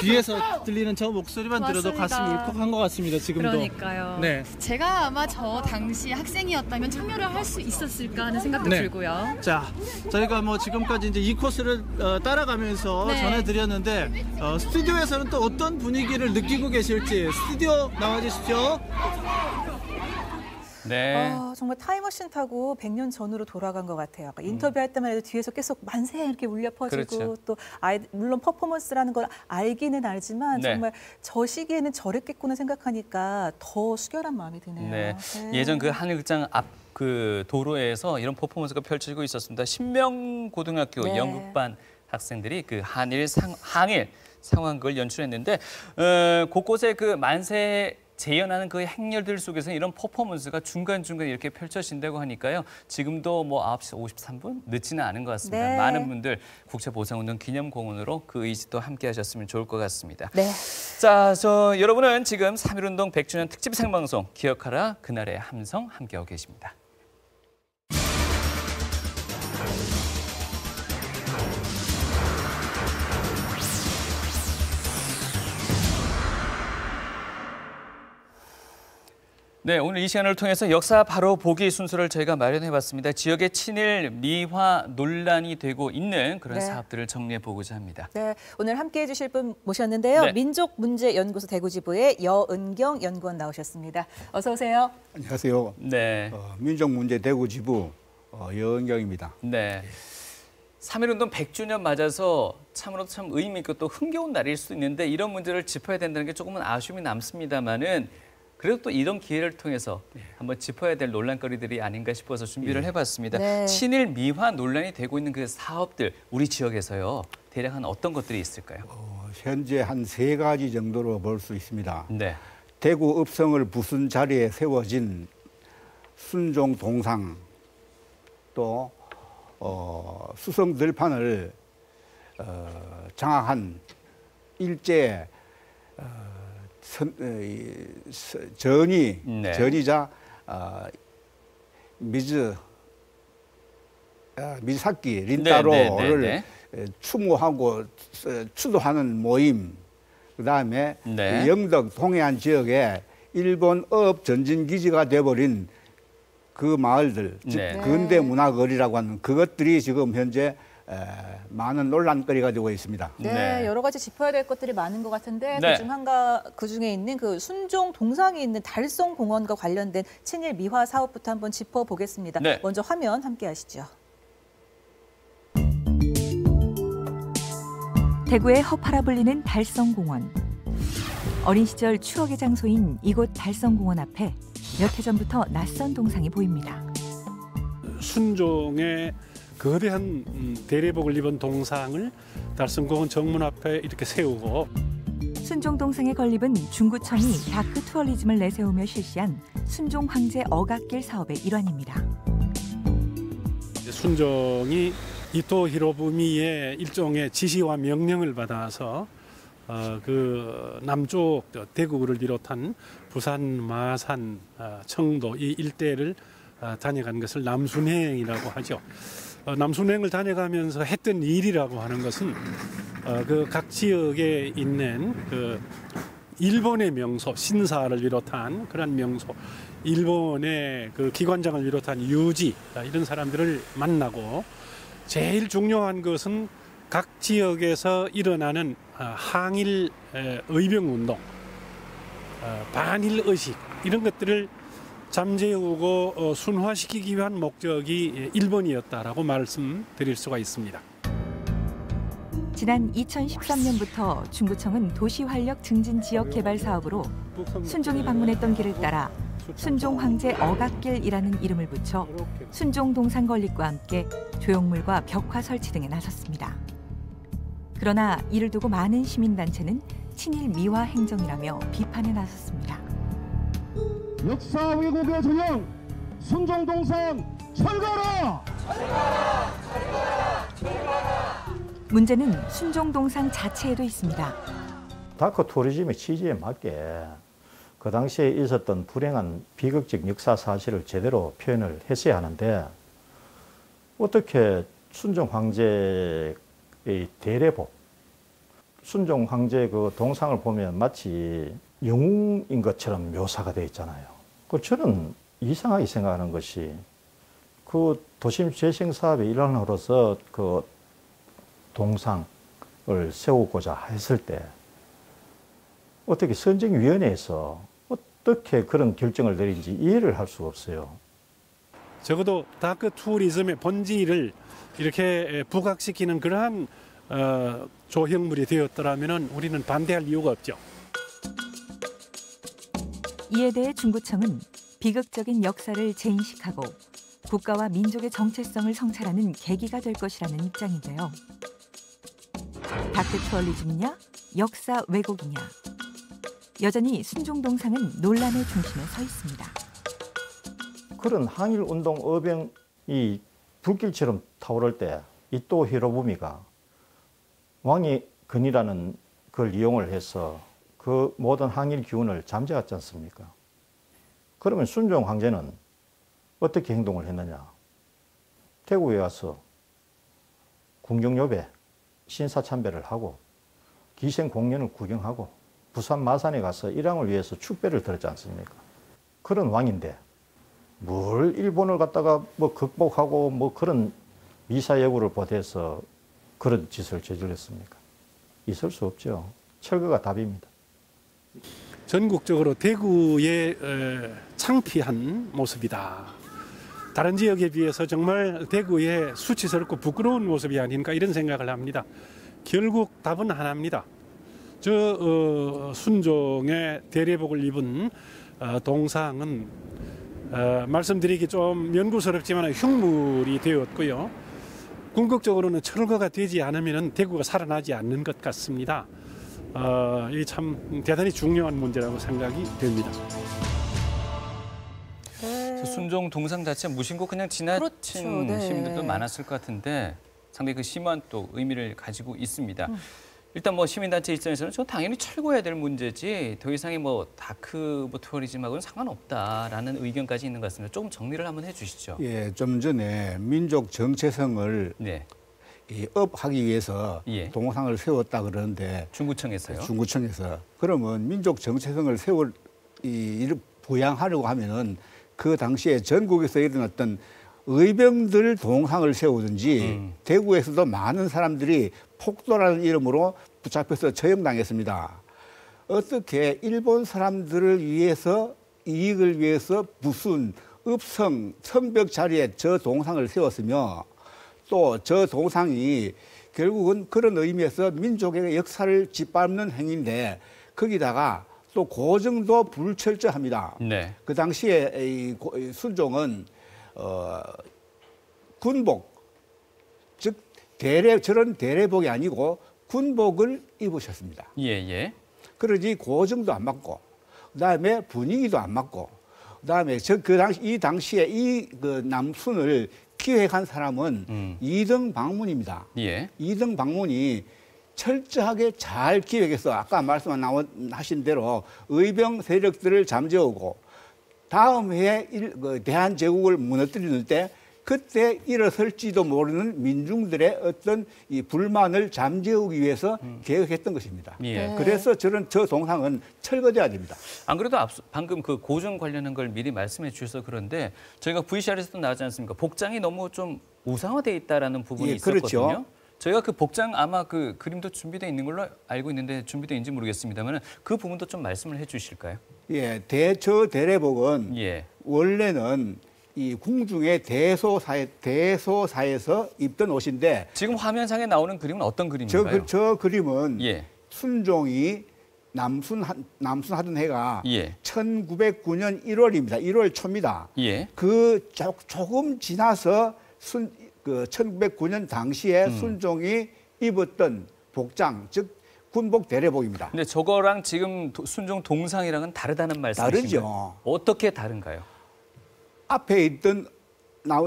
N: 뒤에서 들리는 저 목소리만 들어도 가슴이 울컥한 것 같습니다. 지금도.
O: 그러니까요.
N: 네.
O: 제가 아마 저 당시 학생이었다면 참여를 할 수 있었을까 하는 생각도 들고요.
N: 자, 저희가 뭐 지금까지 이제 이 코스를 따라가면서 전해드렸는데 스튜디오에서는 또 어떤 분위기를 느끼고 계실지 스튜디오 나와주십시오.
A: 네.
B: 정말 타임머신 타고 100년 전으로 돌아간 것 같아요. 인터뷰할 때만 해도 뒤에서 계속 만세 이렇게 울려 퍼지고
A: 그렇죠.
B: 또 물론 퍼포먼스라는 걸 알기는 알지만 정말 저 시기에는 저랬겠구나 생각하니까 더 수결한 마음이 드네요.
A: 네. 예전 그 한일극장 앞 그 도로에서 이런 퍼포먼스가 펼쳐지고 있었습니다. 신명고등학교 연극반 학생들이 그 항일 상황극을 연출했는데 곳곳에 그 만세 재현하는 그 행렬들 속에서 이런 퍼포먼스가 중간중간 이렇게 펼쳐진다고 하니까요. 지금도 뭐 9시 53분 늦지는 않은 것 같습니다.
B: 네.
A: 많은 분들 국제보상운동 기념공원으로 그 의지도 함께 하셨으면 좋을 것 같습니다.
B: 네.
A: 자, 여러분은 지금 3.1운동 100주년 특집 생방송 기억하라 그날의 함성 함께하고 계십니다. 네, 오늘 이 시간을 통해서 역사 바로 보기 순서를 저희가 마련해봤습니다. 지역의 친일 미화 논란이 되고 있는 그런 사업들을 정리해보고자 합니다.
B: 네, 오늘 함께해 주실 분 모셨는데요. 민족문제연구소 대구지부의 여은경 연구원 나오셨습니다. 어서 오세요.
Q: 안녕하세요.
A: 네.
Q: 민족문제 대구지부 여은경입니다.
A: 네. 3.1운동 100주년 맞아서 참으로 참 의미 있고 또 흥겨운 날일 수도 있는데 이런 문제를 짚어야 된다는 게 조금은 아쉬움이 남습니다만은 그래도 또 이런 기회를 통해서 한번 짚어야 될 논란거리들이 아닌가 싶어서 준비를 해봤습니다.
B: 네.
A: 친일 미화 논란이 되고 있는 그 사업들 우리 지역에서요. 대략 한 어떤 것들이 있을까요?
Q: 현재 한 3가지 정도로 볼 수 있습니다.
A: 네.
Q: 대구 읍성을 부순 자리에 세워진 순종 동상 또 수성 들판을 장악한 일제 전이자 미사키 린타로를 추모하고 추도하는 모임, 그다음에 영덕 동해안 지역에 일본 어업 전진 기지가 돼버린 그 마을들, 즉 근대 문화거리라고 하는 그것들이 지금 현재 많은 논란거리가 되고 있습니다.
B: 네, 여러 가지 짚어야 될 것들이 많은 것 같은데 그중에 있는 그 순종 동상이 있는 달성공원과 관련된 친일 미화 사업부터 한번 짚어보겠습니다. 먼저 화면 함께 하시죠.
C: 대구의 허파라 불리는 달성공원. 어린 시절 추억의 장소인 이곳 달성공원 앞에 몇 해 전부터 낯선 동상이 보입니다.
R: 순종의 거대한 대례복을 입은 동상을 달성공원 정문 앞에 이렇게 세우고
C: 순종 동상의 건립은 중구청이 다크 투어리즘을 내세우며 실시한 순종 황제 어각길 사업의 일환입니다.
R: 순종이 이토 히로부미의 일종의 지시와 명령을 받아서 그 남쪽 대구를 비롯한 부산, 마산, 청도 이 일대를 다녀간 것을 남순행이라고 하죠. 남순행을 다녀가면서 했던 일이라고 하는 것은 그 각 지역에 있는 그 일본의 명소, 신사를 비롯한 그런 명소, 일본의 그 기관장을 비롯한 유지 이런 사람들을 만나고 제일 중요한 것은 각 지역에서 일어나는 항일 의병운동, 반일 의식 이런 것들을 잠재우고 순화시키기 위한 목적이 1번이었다라고 말씀드릴 수가 있습니다.
C: 지난 2013년부터 중구청은 도시활력 증진 지역 개발 사업으로 순종이 방문했던 길을 따라 순종 황제 어각길이라는 이름을 붙여 순종 동상 건립과 함께 조형물과 벽화 설치 등에 나섰습니다. 그러나 이를 두고 많은 시민단체는 친일 미화 행정이라며 비판에 나섰습니다.
E: 역사 왜곡의 전형 순종 동상 철거하라! 철거하라! 철거하라! 철거하라!
C: 문제는 순종 동상 자체에도 있습니다.
S: 다크 투리즘의 취지에 맞게 그 당시에 있었던 불행한 비극적 역사 사실을 제대로 표현을 했어야 하는데 어떻게 순종 황제의 대례복, 순종 황제 그 동상을 보면 마치 영웅인 것처럼 묘사가 되어 있잖아요. 저는 이상하게 생각하는 것이 그 도심 재생 사업의 일환으로서 그 동상을 세우고자 했을 때 어떻게 선정위원회에서 어떻게 그런 결정을 내린지 이해를 할 수가 없어요.
R: 적어도 다크 투리즘의 본질을 이렇게 부각시키는 그러한 조형물이 되었더라면 우리는 반대할 이유가 없죠.
C: 이에 대해 중구청은 비극적인 역사를 재인식하고 국가와 민족의 정체성을 성찰하는 계기가 될 것이라는 입장인데요. 다크 투어리즘이냐 역사 왜곡이냐. 여전히 순종 동상은 논란의 중심에 서 있습니다.
S: 그런 항일운동 어병이 불길처럼 타오를 때 이토 히로부미가 왕의 근이라는 걸 이용을 해서 그 모든 항일 기운을 잠재웠지 않습니까? 그러면 순종 황제는 어떻게 행동을 했느냐? 태국에 와서 궁정요배, 신사참배를 하고 기생 공연을 구경하고 부산 마산에 가서 일왕을 위해서 축배를 들었지 않습니까? 그런 왕인데 뭘 일본을 갖다가 뭐 극복하고 뭐 그런 미사여구를 보태서 그런 짓을 저질렀습니까? 있을 수 없죠. 철거가 답입니다.
R: 전국적으로 대구의 창피한 모습이다. 다른 지역에 비해서 정말 대구의 수치스럽고 부끄러운 모습이 아닌가 이런 생각을 합니다. 결국 답은 하나입니다. 순종의 대례복을 입은 동상은 말씀드리기 좀 연구스럽지만 흉물이 되었고요. 궁극적으로는 철거가 되지 않으면 대구가 살아나지 않는 것 같습니다. 이 참 대단히 중요한 문제라고 생각이 됩니다.
A: 순종 동상 자체 무심코 그냥 지나친
B: 그렇죠. 네.
A: 시민들도 많았을 것 같은데 상당히 그 심한 또 의미를 가지고 있습니다. 일단 뭐 시민단체 입장에서는 저 당연히 철거해야 될 문제지 더 이상의 뭐 다크 뭐 투어리즘하고는 상관없다라는 의견까지 있는 것 같습니다. 조금 정리를 한번 해주시죠.
Q: 예, 좀 전에 민족 정체성을 업하기 위해서 동상을 세웠다 그러는데
A: 중구청에서요?
Q: 중구청에서 그러면 민족 정체성을 부양하려고 하면은 그 당시에 전국에서 일어났던 의병들 동상을 세우든지 대구에서도 많은 사람들이 폭도라는 이름으로 붙잡혀서 처형당했습니다. 어떻게 일본 사람들을 위해서 이익을 위해서 무슨 읍성 성벽 자리에 저 동상을 세웠으며 또 저 동상이 결국은 그런 의미에서 민족의 역사를 짓밟는 행위인데 거기다가 또 고증도 불철저합니다.
A: 네.
Q: 그 당시에 이 순종은 군복, 즉 저런 대례복이 아니고 군복을 입으셨습니다.
A: 예.
Q: 그러지 고증도 안 맞고, 그다음에 분위기도 안 맞고, 그다음에 이 당시에 그 남순을 기획한 사람은 이등 방문입니다.
A: 예.
Q: 이등 방문이 철저하게 잘 기획해서 아까 말씀하신 대로 의병 세력들을 잠재우고 다음 해에 대한제국을 무너뜨리는 때 그때 일어설지도 모르는 민중들의 어떤 이 불만을 잠재우기 위해서 계획했던 것입니다.
A: 예.
Q: 그래서 저 동상은 철거돼야 됩니다.
A: 안 그래도 방금 그 고증 관련한 걸 미리 말씀해 주셔서 그런데 저희가 VCR에서도 나왔지 않습니까? 복장이 너무 좀 우상화되어 있다라는 부분이 있었거든요.
Q: 그렇죠.
A: 저희가 그 복장 아마 그 그림도 준비되어 있는 걸로 알고 있는데 준비되어 있는지 모르겠습니다만 그 부분도 좀 말씀을 해 주실까요?
Q: 예, 저 대례복은 원래는 이 궁중의 대소사에서 입던 옷인데
A: 지금 화면상에 나오는 그림은 어떤 그림인가요?
Q: 저 그림은 순종이 남순하던 해가 1909년 1월입니다. 1월 초입니다. 그 조금 지나서 1909년 당시에 순종이 입었던 복장, 즉 군복 대례복입니다.
A: 근데 저거랑 지금 순종 동상이랑은 다르다는 말씀이신가요?
Q: 다르죠.
A: 어떻게 다른가요?
Q: 앞에 있던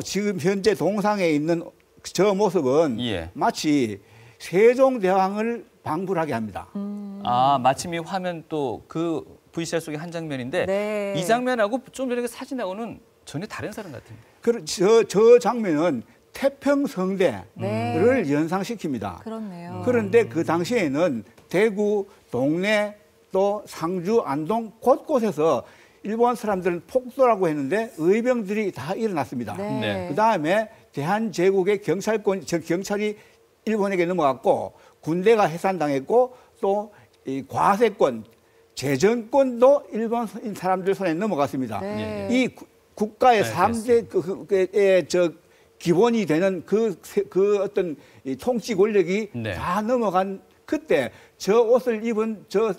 Q: 지금 현재 동상에 있는 저 모습은 마치 세종대왕을 방불하게 합니다.
A: 아, 마침 이 화면 또 그 VCR 속의 한 장면인데
B: 네.
A: 이 장면하고 좀 전에 그 사진하고는 전혀 다른 사람 같은데.
Q: 저 장면은 태평성대를 연상시킵니다.
B: 그렇네요.
Q: 그런데 그 당시에는 대구, 동래, 또 상주, 안동 곳곳에서 일본 사람들은 폭도라고 했는데 의병들이 다 일어났습니다. 그다음에 대한제국의 경찰이 일본에게 넘어갔고 군대가 해산당했고 또 이 과세권, 재정권도 일본 사람들 손에 넘어갔습니다. 이 국가의 3대 기본이 되는 그 어떤 이 통치 권력이 다 넘어간 그때 저 옷을 입은 저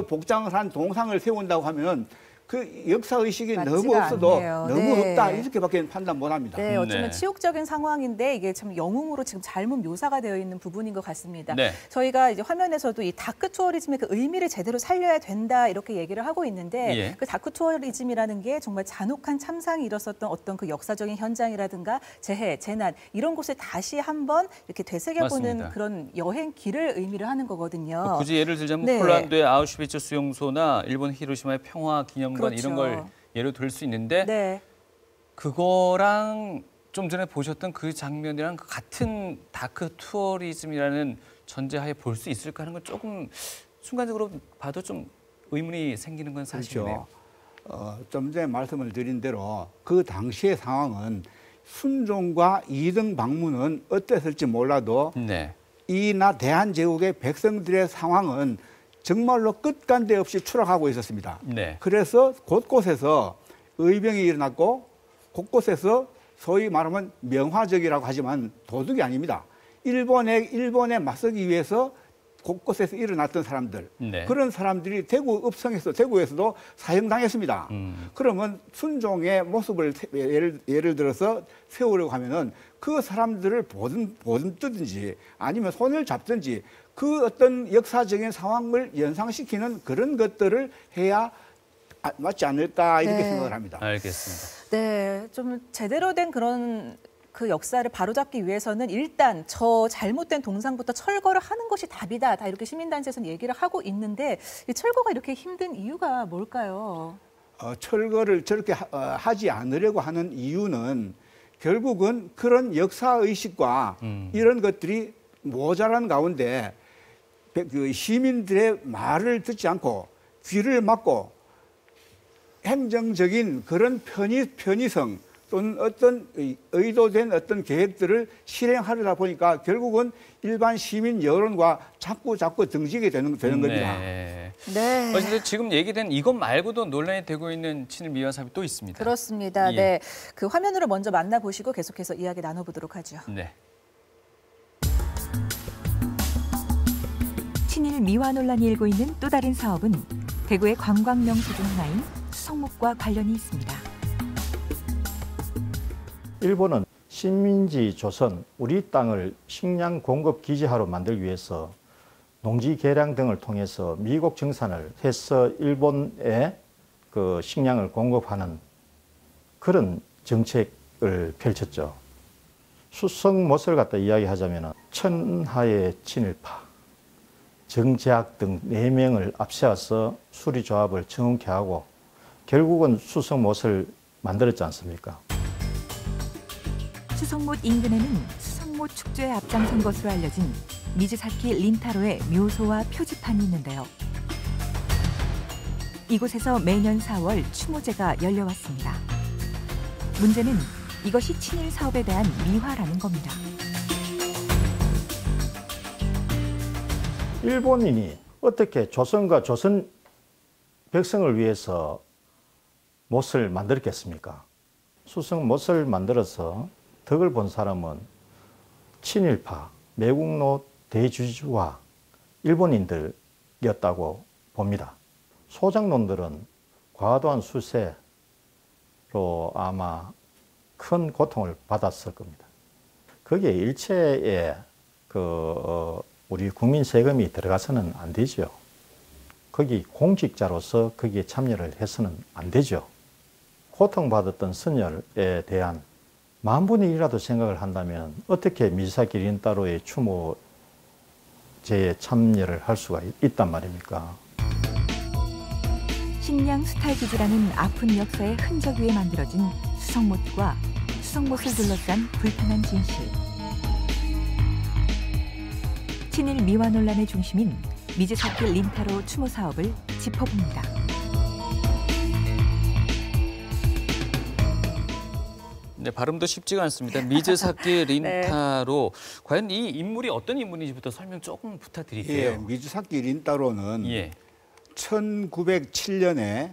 Q: 복장을 한 동상을 세운다고 하면 그 역사의식이 너무 없어도
B: 않네요.
Q: 너무 없다 이렇게밖에 판단 못합니다.
B: 네, 어쩌면 치욕적인 상황인데 이게 참 영웅으로 지금 잘못 묘사가 되어 있는 부분인 것 같습니다. 저희가 이제 화면에서도 이 다크 투어리즘의 그 의미를 제대로 살려야 된다 이렇게 얘기를 하고 있는데 그 다크 투어리즘이라는 게 정말 잔혹한 참상이 일었었던 어떤 그 역사적인 현장이라든가 재해, 재난 이런 곳을 다시 한번 이렇게 되새겨보는 그런 여행길을 의미를 하는 거거든요.
A: 굳이 예를 들자면 폴란드의 아우슈비츠 수용소나 일본 히로시마의 평화 기념관 이런 걸 예로 들 수 있는데 그거랑 좀 전에 보셨던 그 장면이랑 같은 다크 투어리즘이라는 전제하에 볼 수 있을까 하는 건 조금 순간적으로 봐도 좀 의문이 생기는 건 사실이네요.
Q: 좀 전에 말씀을 드린 대로 그 당시의 상황은 순종과 이등 방문은 어땠을지 몰라도 이나 대한제국의 백성들의 상황은 정말로 끝간데 없이 추락하고 있었습니다. 그래서 곳곳에서 의병이 일어났고 곳곳에서 소위 말하면 명화적이라고 하지만 도둑이 아닙니다. 일본에 맞서기 위해서 곳곳에서 일어났던 사람들. 그런 사람들이 대구에서도 사형당했습니다. 그러면 순종의 모습을 예를 들어서 세우려고 하면은 그 사람들을 보듬든지 아니면 손을 잡든지 그 어떤 역사적인 상황을 연상시키는 그런 것들을 해야 맞지 않을까 이렇게 생각을 합니다.
A: 알겠습니다.
B: 네, 좀 제대로 된 그런 그 역사를 바로잡기 위해서는 일단 저 잘못된 동상부터 철거를 하는 것이 답이다. 다 이렇게 시민단체에서는 얘기를 하고 있는데 이 철거가 이렇게 힘든 이유가 뭘까요?
Q: 철거를 저렇게 하지 않으려고 하는 이유는 결국은 그런 역사의식과 이런 것들이 모자란 가운데 그 시민들의 말을 듣지 않고 귀를 막고 행정적인 그런 편의성 또는 어떤 의도된 어떤 계획들을 실행하려다 보니까 결국은 일반 시민 여론과 자꾸 등지게 되는 겁니다.
A: 어쨌든 지금 얘기된 이것 말고도 논란이 되고 있는 친일 미화 사업이 또 있습니다.
B: 그렇습니다. 네, 그 화면으로 먼저 만나보시고 계속해서 이야기 나눠보도록 하죠.
T: 친일 미화 논란이 일고 있는 또 다른 사업은 대구의 관광 명소 중 하나인 수성목과 관련이 있습니다.
S: 일본은 식민지 조선, 우리 땅을 식량 공급 기지화로 만들기 위해서 농지 개량 등을 통해서 미국 정산을 해서 일본에 그 식량을 공급하는 그런 정책을 펼쳤죠. 수성못을 갖다 이야기하자면 천하의 친일파, 정재학 등 4명을 앞세워서 수리조합을 정확히 하고 결국은 수성못을 만들었지 않습니까?
T: 수성못 인근에는 수성못 축제에 앞장선 것으로 알려진 미즈사키 린타로의 묘소와 표지판이 있는데요. 이곳에서 매년 4월 추모제가 열려왔습니다. 문제는 이것이 친일 사업에 대한 미화라는 겁니다.
S: 일본인이 어떻게 조선과 조선 백성을 위해서 못을 만들었겠습니까? 수성못을 만들어서 덕을 본 사람은 친일파, 매국노 대주주와 일본인들이었다고 봅니다. 소장농들은 과도한 수세로 아마 큰 고통을 받았을 겁니다. 거기에 일체의 우리 국민 세금이 들어가서는 안 되죠. 거기 공직자로서 거기에 참여를 해서는 안 되죠. 고통받았던 선열에 대한 10,000분의 1이라도 생각을 한다면 어떻게 미즈사키 린타로의 추모 제에 참여를 할 수가 있단 말입니까?
T: 식량 수탈기지라는 아픈 역사의 흔적 위에 만들어진 수성못과 수성못을 둘러싼 불편한 진실. 친일 미화 논란의 중심인 미즈사키 린타로 추모 사업을 짚어봅니다.
A: 네, 발음도 쉽지가 않습니다. 미즈사키 린타로. 과연 이 인물이 어떤 인물인지부터 설명 조금 부탁드릴게요.
Q: 예, 미즈사키 린타로는 1907년에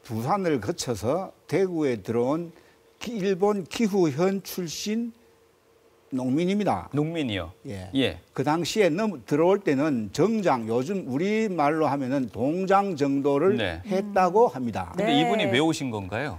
Q: 부산을 거쳐서 대구에 들어온 일본 기후현 출신 농민입니다.
A: 농민이요?
Q: 예. 그 당시에 들어올 때는 정장, 요즘 우리말로 하면은 동장 정도를 했다고 합니다.
A: 근데 이분이 왜 오신 건가요?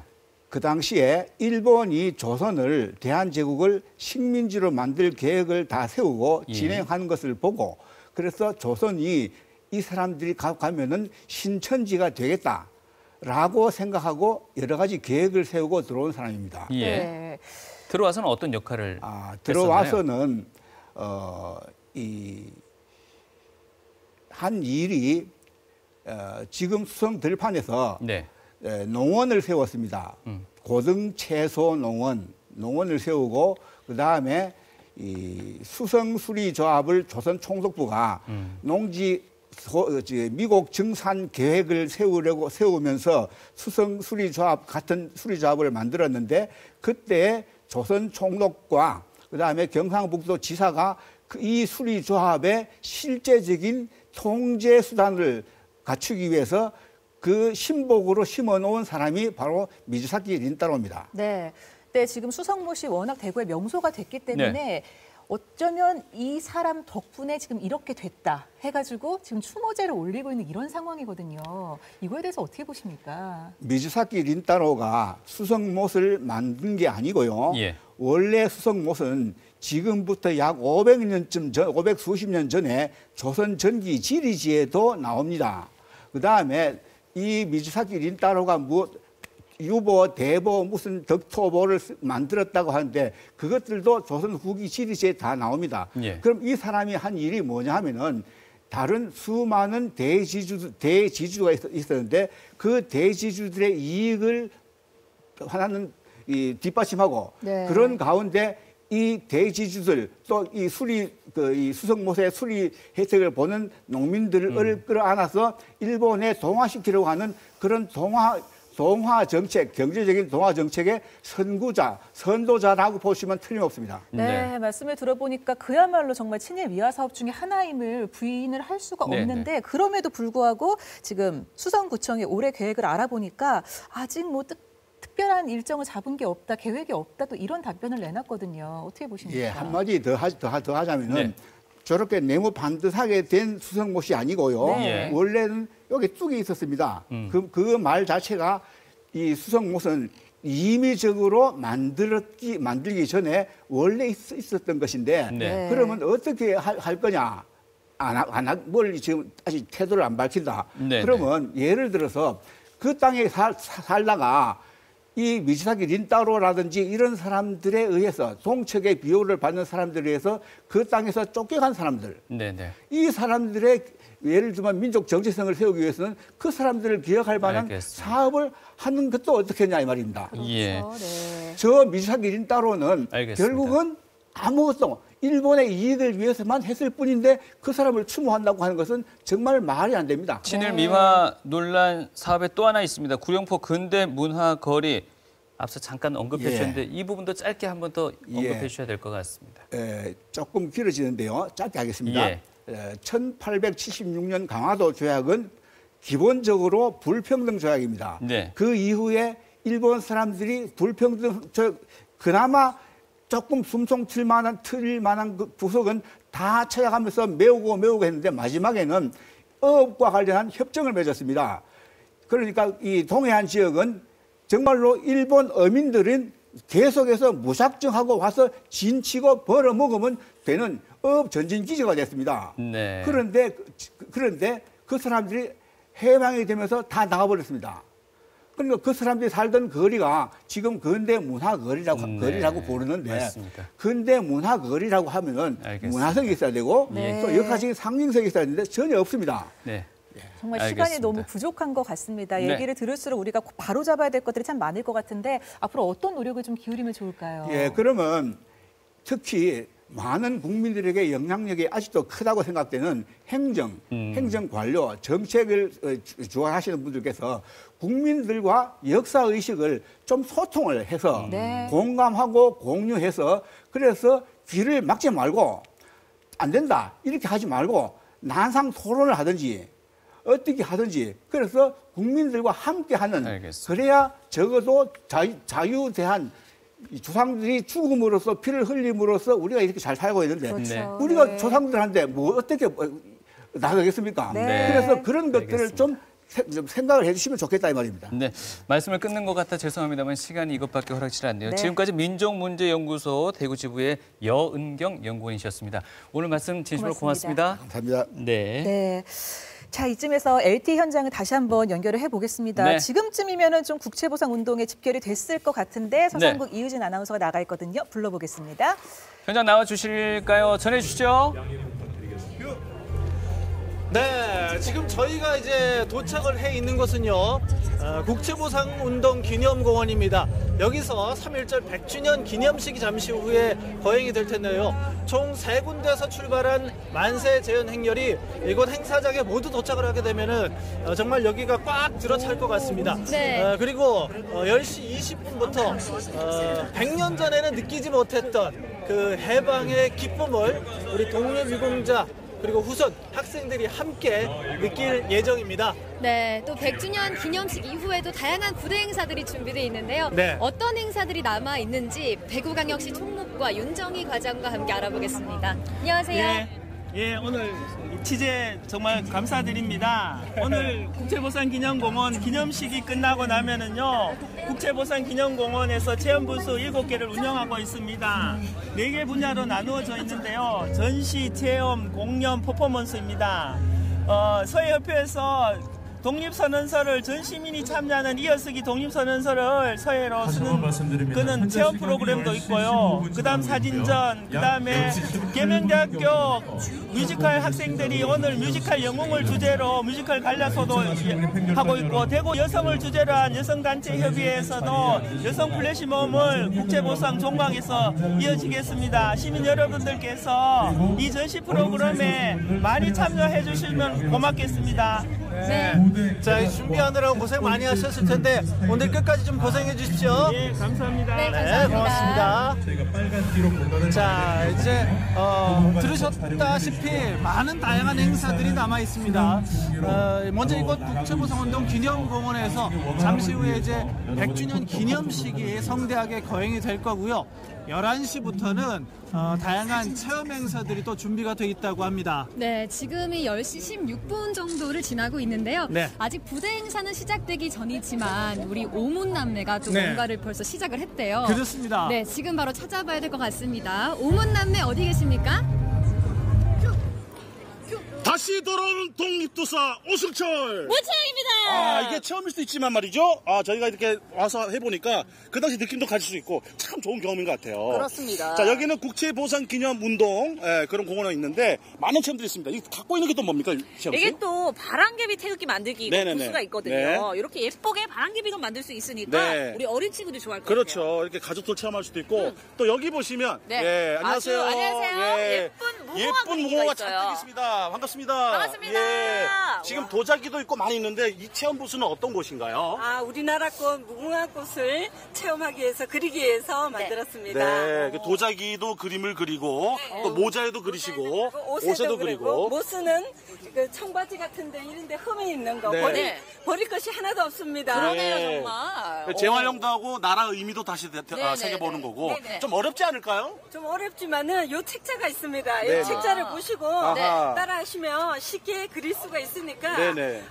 Q: 그 당시에 일본이 조선을 대한제국을 식민지로 만들 계획을 다 세우고 진행한 것을 보고 그래서 조선이 이 사람들이 가면은 신천지가 되겠다라고 생각하고 여러 가지 계획을 세우고 들어온 사람입니다.
A: 예. 들어와서는 어떤 역할을
Q: 들어와서는 한 일이 지금 수성 들판에서 농원을 세웠습니다. 고등 채소 농원을 세우고 그 다음에 이 수성수리조합을 조선 총독부가 미국 증산 계획을 세우면서 수성수리조합 같은 수리조합을 만들었는데 그때 조선 총독과 그 다음에 경상북도 지사가 이 수리조합의 실제적인 통제 수단을 갖추기 위해서 그 신복으로 심어놓은 사람이 바로 미즈사키 린타로입니다.
B: 네. 네, 지금 수성못이 워낙 대구의 명소가 됐기 때문에 어쩌면 이 사람 덕분에 지금 이렇게 됐다 해가지고 지금 추모제를 올리고 있는 이런 상황이거든요. 이거에 대해서 어떻게 보십니까?
Q: 미즈사키 린타로가 수성못을 만든 게 아니고요. 원래 수성못은 지금부터 약 500년쯤 전, 500수십 년 전에 조선 전기 지리지에도 나옵니다. 그 다음에 이 미즈사키 린타로가 유보, 대보, 무슨 덕토보를 만들었다고 하는데 그것들도 조선 후기 지리지에 다 나옵니다. 그럼 이 사람이 한 일이 뭐냐 하면은 다른 수많은 대지주가 있었는데 그 대지주들의 이익을 하나는 뒷받침하고 그런 가운데 이 대지주들 또 이 이 수성못의 수리 혜택을 보는 농민들을 끌어안아서 일본에 동화시키려고 하는 그런 동화 정책, 경제적인 동화 정책의 선도자라고 보시면 틀림없습니다.
B: 네, 말씀을 들어보니까 그야말로 정말 친일 미화 사업 중에 하나임을 부인을 할 수가 없는데 그럼에도 불구하고 지금 수성구청이 올해 계획을 알아보니까 아직 뭐 특별한 일정을 잡은 게 없다, 계획이 없다, 또 이런 답변을 내놨거든요. 어떻게 보십니까?
Q: 예, 한마디 더 하자면은 저렇게 네모 반듯하게 된 수성못이 아니고요. 원래는 여기 뚝이 있었습니다. 그 말 자체가 이 수성못은 임의적으로 만들기 전에 원래 있었던 것인데 그러면 어떻게 할 거냐? 뭘 지금 아직 태도를 안 밝힌다. 그러면 예를 들어서 그 땅에 살다가 이 미즈사키 린타로라든지 이런 사람들에 의해서 동척의 비호를 받는 사람들에 의해서 그 땅에서 쫓겨간 사람들. 이 사람들의 예를 들면 민족 정체성을 세우기 위해서는 그 사람들을 기억할 만한 사업을 하는 것도 어떻겠냐 이 말입니다. 저 미즈사키 린타로는 결국은 아무것도 일본의 이익을 위해서만 했을 뿐인데 그 사람을 추모한다고 하는 것은 정말 말이 안 됩니다.
A: 친일 미화 논란 사업에 또 하나 있습니다. 구룡포 근대 문화 거리. 앞서 잠깐 언급해 주셨는데 이 부분도 짧게 한 번 더 언급해 주셔야 될 것 같습니다.
Q: 조금 길어지는데요. 짧게 하겠습니다. 1876년 강화도 조약은 기본적으로 불평등 조약입니다. 그 이후에 일본 사람들이 불평등 그나마 조금 숨통 틀 만한 그 구석은 다 찾아가면서 메우고 했는데 마지막에는 어업과 관련한 협정을 맺었습니다. 그러니까 이 동해안 지역은 정말로 일본 어민들은 계속해서 무작정하고 와서 진치고 벌어먹으면 되는 어업 전진기지가 됐습니다. 그런데 그 사람들이 해방이 되면서 다 나가버렸습니다. 그러니까 그 사람들이 살던 거리가 지금 근대 문화거리라고 부르는데
A: 맞습니다.
Q: 근대 문화거리라고 하면은 문화성이 있어야 되고 또 역사적인 상징성이 있어야 되는데 전혀 없습니다.
A: 네.
B: 정말
A: 알겠습니다.
B: 시간이 너무 부족한 것 같습니다.
A: 네.
B: 얘기를 들을수록 우리가 바로 잡아야 될 것들이 참 많을 것 같은데 앞으로 어떤 노력을 좀 기울이면 좋을까요?
Q: 예, 그러면 특히 많은 국민들에게 영향력이 아직도 크다고 생각되는 행정 관료, 정책을 주관하시는 분들께서 국민들과 역사의식을 좀 소통을 해서 공감하고 공유해서 그래서 귀를 막지 말고 안 된다 이렇게 하지 말고 난상 토론을 하든지 어떻게 하든지 그래서 국민들과 함께하는 그래야 적어도 자유대한 조상들이 죽음으로써 피를 흘림으로써 우리가 이렇게 잘 살고 있는데 우리가 조상들한테 뭐 어떻게 나가겠습니까? 그래서 그런 것들을 좀 생각을 해주시면 좋겠다 이 말입니다.
A: 네, 말씀을 끊는 것 같아 죄송합니다만 시간이 이것밖에 허락치 않네요. 지금까지 민족문제연구소 대구지부의 여은경 연구원이셨습니다. 오늘 말씀 진심으로 고맙습니다.
Q: 감사합니다.
B: 네. 자, 이쯤에서 LTE 현장을 다시 한번 연결을 해보겠습니다.
A: 네.
B: 지금쯤이면 좀 국채보상 운동에 집결이 됐을 것 같은데 서상국 이유진 아나운서가 나가 있거든요. 불러보겠습니다.
A: 현장 나와주실까요? 전해주시죠.
N: 네, 지금 저희가 이제 도착을 해 있는 곳은요, 국채보상운동기념공원입니다. 여기서 3.1절 100주년 기념식이 잠시 후에 거행이 될 텐데요. 총 3군데에서 출발한 만세 재현 행렬이 이곳 행사장에 모두 도착을 하게 되면은 정말 여기가 꽉 들어찰 것 같습니다.
O: 네.
N: 그리고 10시 20분부터 100년 전에는 느끼지 못했던 그 해방의 기쁨을 우리 독립 유공자 그리고 후손 학생들이 함께 느낄 예정입니다.
O: 네, 또 100주년 기념식 이후에도 다양한 부대 행사들이 준비되어 있는데요.
N: 네.
O: 어떤 행사들이 남아 있는지 대구광역시 총무과 윤정희 과장과 함께 알아보겠습니다. 안녕하세요.
U: 예, 오늘 취재 정말 감사드립니다. 오늘 국채보상기념공원 기념식이 끝나고 나면은요, 국채보상기념공원에서 체험부스 7개를 운영하고 있습니다. 4개 분야로 나누어져 있는데요. 전시, 체험, 공연, 퍼포먼스입니다. 서해협회에서 독립선언서를 전 시민이 참여하는 이어쓰기 독립선언서를 서해로 쓰는 그는 체험 프로그램도 있고요. 그다음 사진전, 그다음에 계명대학교 뮤지컬 학생들이 오늘 뮤지컬 영웅을 주제로 뮤지컬 관람소도 하고 있고, 대구 여성을 주제로 한 여성단체협의회에서도 여성 플래시몹을 국제보상 종강에서 이어지겠습니다. 시민 여러분들께서 이 전시 프로그램에 많이 참여해 주시면 고맙겠습니다.
N: 네. 자, 준비하느라고 고생 많이 하셨을 텐데 오늘 끝까지 좀 고생해 주십시오.
U: 예, 감사합니다.
O: 네, 감사합니다.
N: 고맙습니다. 자, 이제 들으셨다시피 많은 다양한 행사들이 남아 있습니다. 먼저 이곳 국채보상운동 기념공원에서 잠시 후에 이제 100주년 기념식이 성대하게 거행이 될 거고요. 11시부터는 다양한 체험 행사들이 또 준비가 돼 있다고 합니다.
O: 네, 지금이 10시 16분 정도를 지나고 있는데요.
N: 네.
O: 아직 부대 행사는 시작되기 전이지만 우리 오문남매가 또
N: 네.
O: 뭔가를 벌써 시작을 했대요.
N: 그렇습니다.
O: 네, 지금 바로 찾아봐야 될 것 같습니다. 오문남매 어디 계십니까?
E: 다시 돌아오는 독립도사 오승철
I: 모창입니다.
E: 이게 처음일 수도 있지만 말이죠. 저희가 이렇게 와서 해보니까 그 당시 느낌도 가질 수 있고 참 좋은 경험인 것 같아요.
I: 그렇습니다.
E: 자, 여기는 국채보상기념운동 그런 공원이 있는데 많은 체험들이 있습니다. 이 갖고 있는 게 또 뭡니까, 시영 씨?
I: 이게 또 바람개비 태극기 만들기 부스가 있거든요.
E: 네.
I: 이렇게 예쁘게 바람개비도 만들 수 있으니까
E: 네.
I: 우리 어린 친구들이 좋아할 것
E: 그렇죠.
I: 같아요.
E: 이렇게 가족들 체험할 수도 있고 또 여기 보시면
I: 네.
E: 안녕하세요.
I: 안녕하세요.
E: 예.
I: 예쁜
E: 무궁화가
I: 있어요.
E: 잔뜩 있습니다. 반갑습니다.
I: 반갑습니다.
E: 예. 지금 도자기도 있고 많이 있는데 이 체험 부스는 어떤 곳인가요?
V: 우리나라꽃 무궁화꽃을 체험하기 위해서 그리기 위해서 만들었습니다.
E: 네, 도자기도 그림을 그리고 또 모자에도 그리시고 옷에도 그리고
V: 모스는 그 청바지 같은데 이런데 흠이 있는 거
E: 네.
V: 버릴 것이 하나도 없습니다.
E: 그러네요,
V: 정말.
E: 재활용도 하고 나라 의미도 다시 새겨보는 거고 좀 어렵지 않을까요?
V: 좀 어렵지만은 요 책자가 있습니다.
E: 네네.
V: 이 책자를 보시고
E: 아하.
V: 따라하시면 쉽게 그릴 수가 있으니까
E: 네네.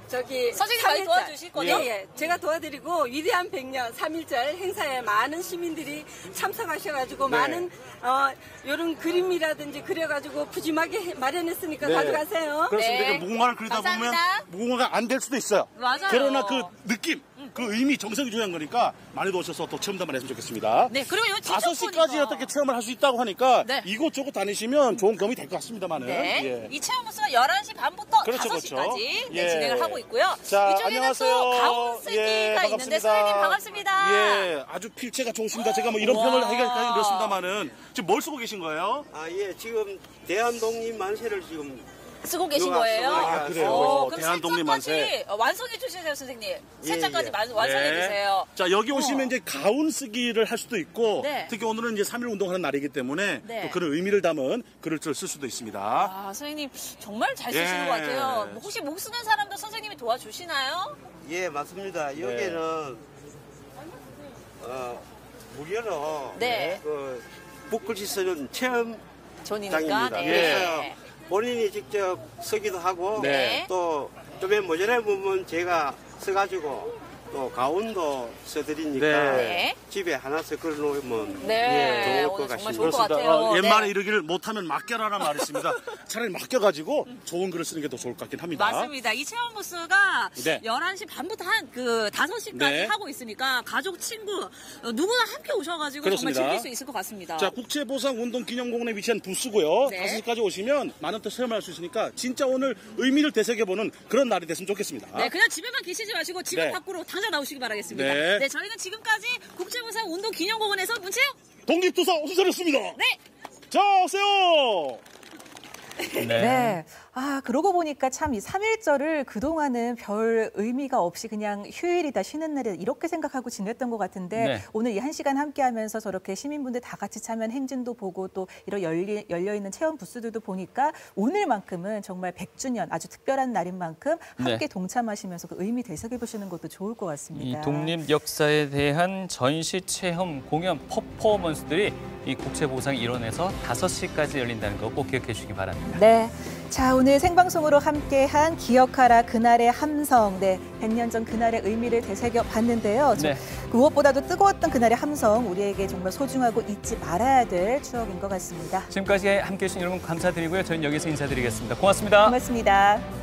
I: 선생님 많이 도와주실 거죠?
V: 예. 제가 도와드리고 위대한 100년 3.1절 행사에 많은 시민들이 참석하셔가지고 많은 이런 그림이라든지 그려가지고 푸짐하게 마련했으니까 가져가세요.
E: 그렇습니다. 무궁화를 그리다 보면 무궁화가 안 될 수도 있어요.
I: 맞아요.
E: 그러나 그 느낌, 그 의미, 정성이 중요한 거니까 많이 오셔서 또 체험도 한번 했으면 좋겠습니다.
I: 네, 그리고 이거
E: 5시까지 어떻게 체험을 할 수 있다고 하니까 이곳저곳 다니시면 좋은 경험이 될 것 같습니다만은.
I: 네.
E: 예.
I: 이 체험 부스가 11시 반부터
E: 그렇죠,
I: 5시까지
E: 예.
I: 진행을 하고 있고요.
E: 자,
I: 이쪽에는
E: 안녕하세요.
I: 또 가온 쓰기가 있는데 선생님 반갑습니다.
E: 예, 아주 필체가 좋으십니다. 제가 뭐 이런 평을 하기까지 그렇습니다만은 지금 뭘 쓰고 계신 거예요?
D: 예, 지금 대한독립 만세를 지금
I: 쓰고 계신 거예요?
E: 아, 그래요?
I: 그럼
E: 대한독립 만세.
I: 완성해 주세요, 선생님. 세 장까지 완성해 주세요.
E: 자, 여기 오시면 이제 가운 쓰기를 할 수도 있고,
I: 네.
E: 특히 오늘은 이제 3.1 운동하는 날이기 때문에
I: 네.
E: 또 그런 의미를 담은 글을 쓸 수도 있습니다.
I: 아, 선생님 정말 잘 쓰시는
E: 예.
I: 것 같아요. 뭐 혹시 목 쓰는 사람도 선생님이 도와주시나요?
D: 예, 맞습니다. 여기는 무료로 그 북글씨 쓰는 체험
I: 존이니까.
D: 장입니다.
I: 네.
D: 그래서 본인이 직접 쓰기도 하고 또 좀에 모자란 부분 제가 써가지고 또 가운도 써드리니까 집에 하나씩 걸어놓으면 좋을 것 같습니다.
E: 그렇습니다. 옛말에 이러기를 못하면 맡겨라라는 말이 있습니다. 차라리 맡겨가지고 좋은 글을 쓰는 게 더 좋을 것 같긴 합니다.
I: 맞습니다. 이 체험 부스가 11시 반부터 5시까지 하고 있으니까 가족, 친구 누구나 함께 오셔가지고
E: 그렇습니다.
I: 정말 즐길 수 있을 것 같습니다.
E: 자, 국제보상운동기념공원에 위치한 부스고요. 5시까지 오시면 많은 또 체험할 수 있으니까 진짜 오늘 의미를 되새겨보는 그런 날이 됐으면 좋겠습니다.
I: 네, 그냥 집에만 계시지 마시고 집 밖으로 당장 나오시기 바라겠습니다.
E: 네.
I: 저희는 지금까지 국제보상운동기념공원에서 문채영
E: 독립투사 오수철이었습니다.
I: 네.
E: 자, 오세요.
B: 네. 아, 그러고 보니까 참 이 3.1절을 그동안은 별 의미가 없이 그냥 휴일이다, 쉬는 날이다 이렇게 생각하고 지냈던 것 같은데 오늘 이 1시간 함께하면서 저렇게 시민분들 다 같이 참여한 행진도 보고 또 이런 열려있는 체험 부스들도 보니까 오늘만큼은 정말 100주년 아주 특별한 날인 만큼 함께 동참하시면서 그 의미 되새겨보시는 것도 좋을 것 같습니다.
A: 이 독립 역사에 대한 전시, 체험, 공연, 퍼포먼스들이 이 국제보상 일원에서 5시까지 열린다는 거 꼭 기억해 주시기 바랍니다.
B: 네. 자, 오늘 생방송으로 함께한 기억하라 그날의 함성. 네, 100년 전 그날의 의미를 되새겨 봤는데요. 무엇보다도 뜨거웠던 그날의 함성, 우리에게 정말 소중하고 잊지 말아야 될 추억인 것 같습니다.
A: 지금까지 함께해 주신 여러분 감사드리고요. 저희는 여기서 인사드리겠습니다. 고맙습니다.
B: 고맙습니다.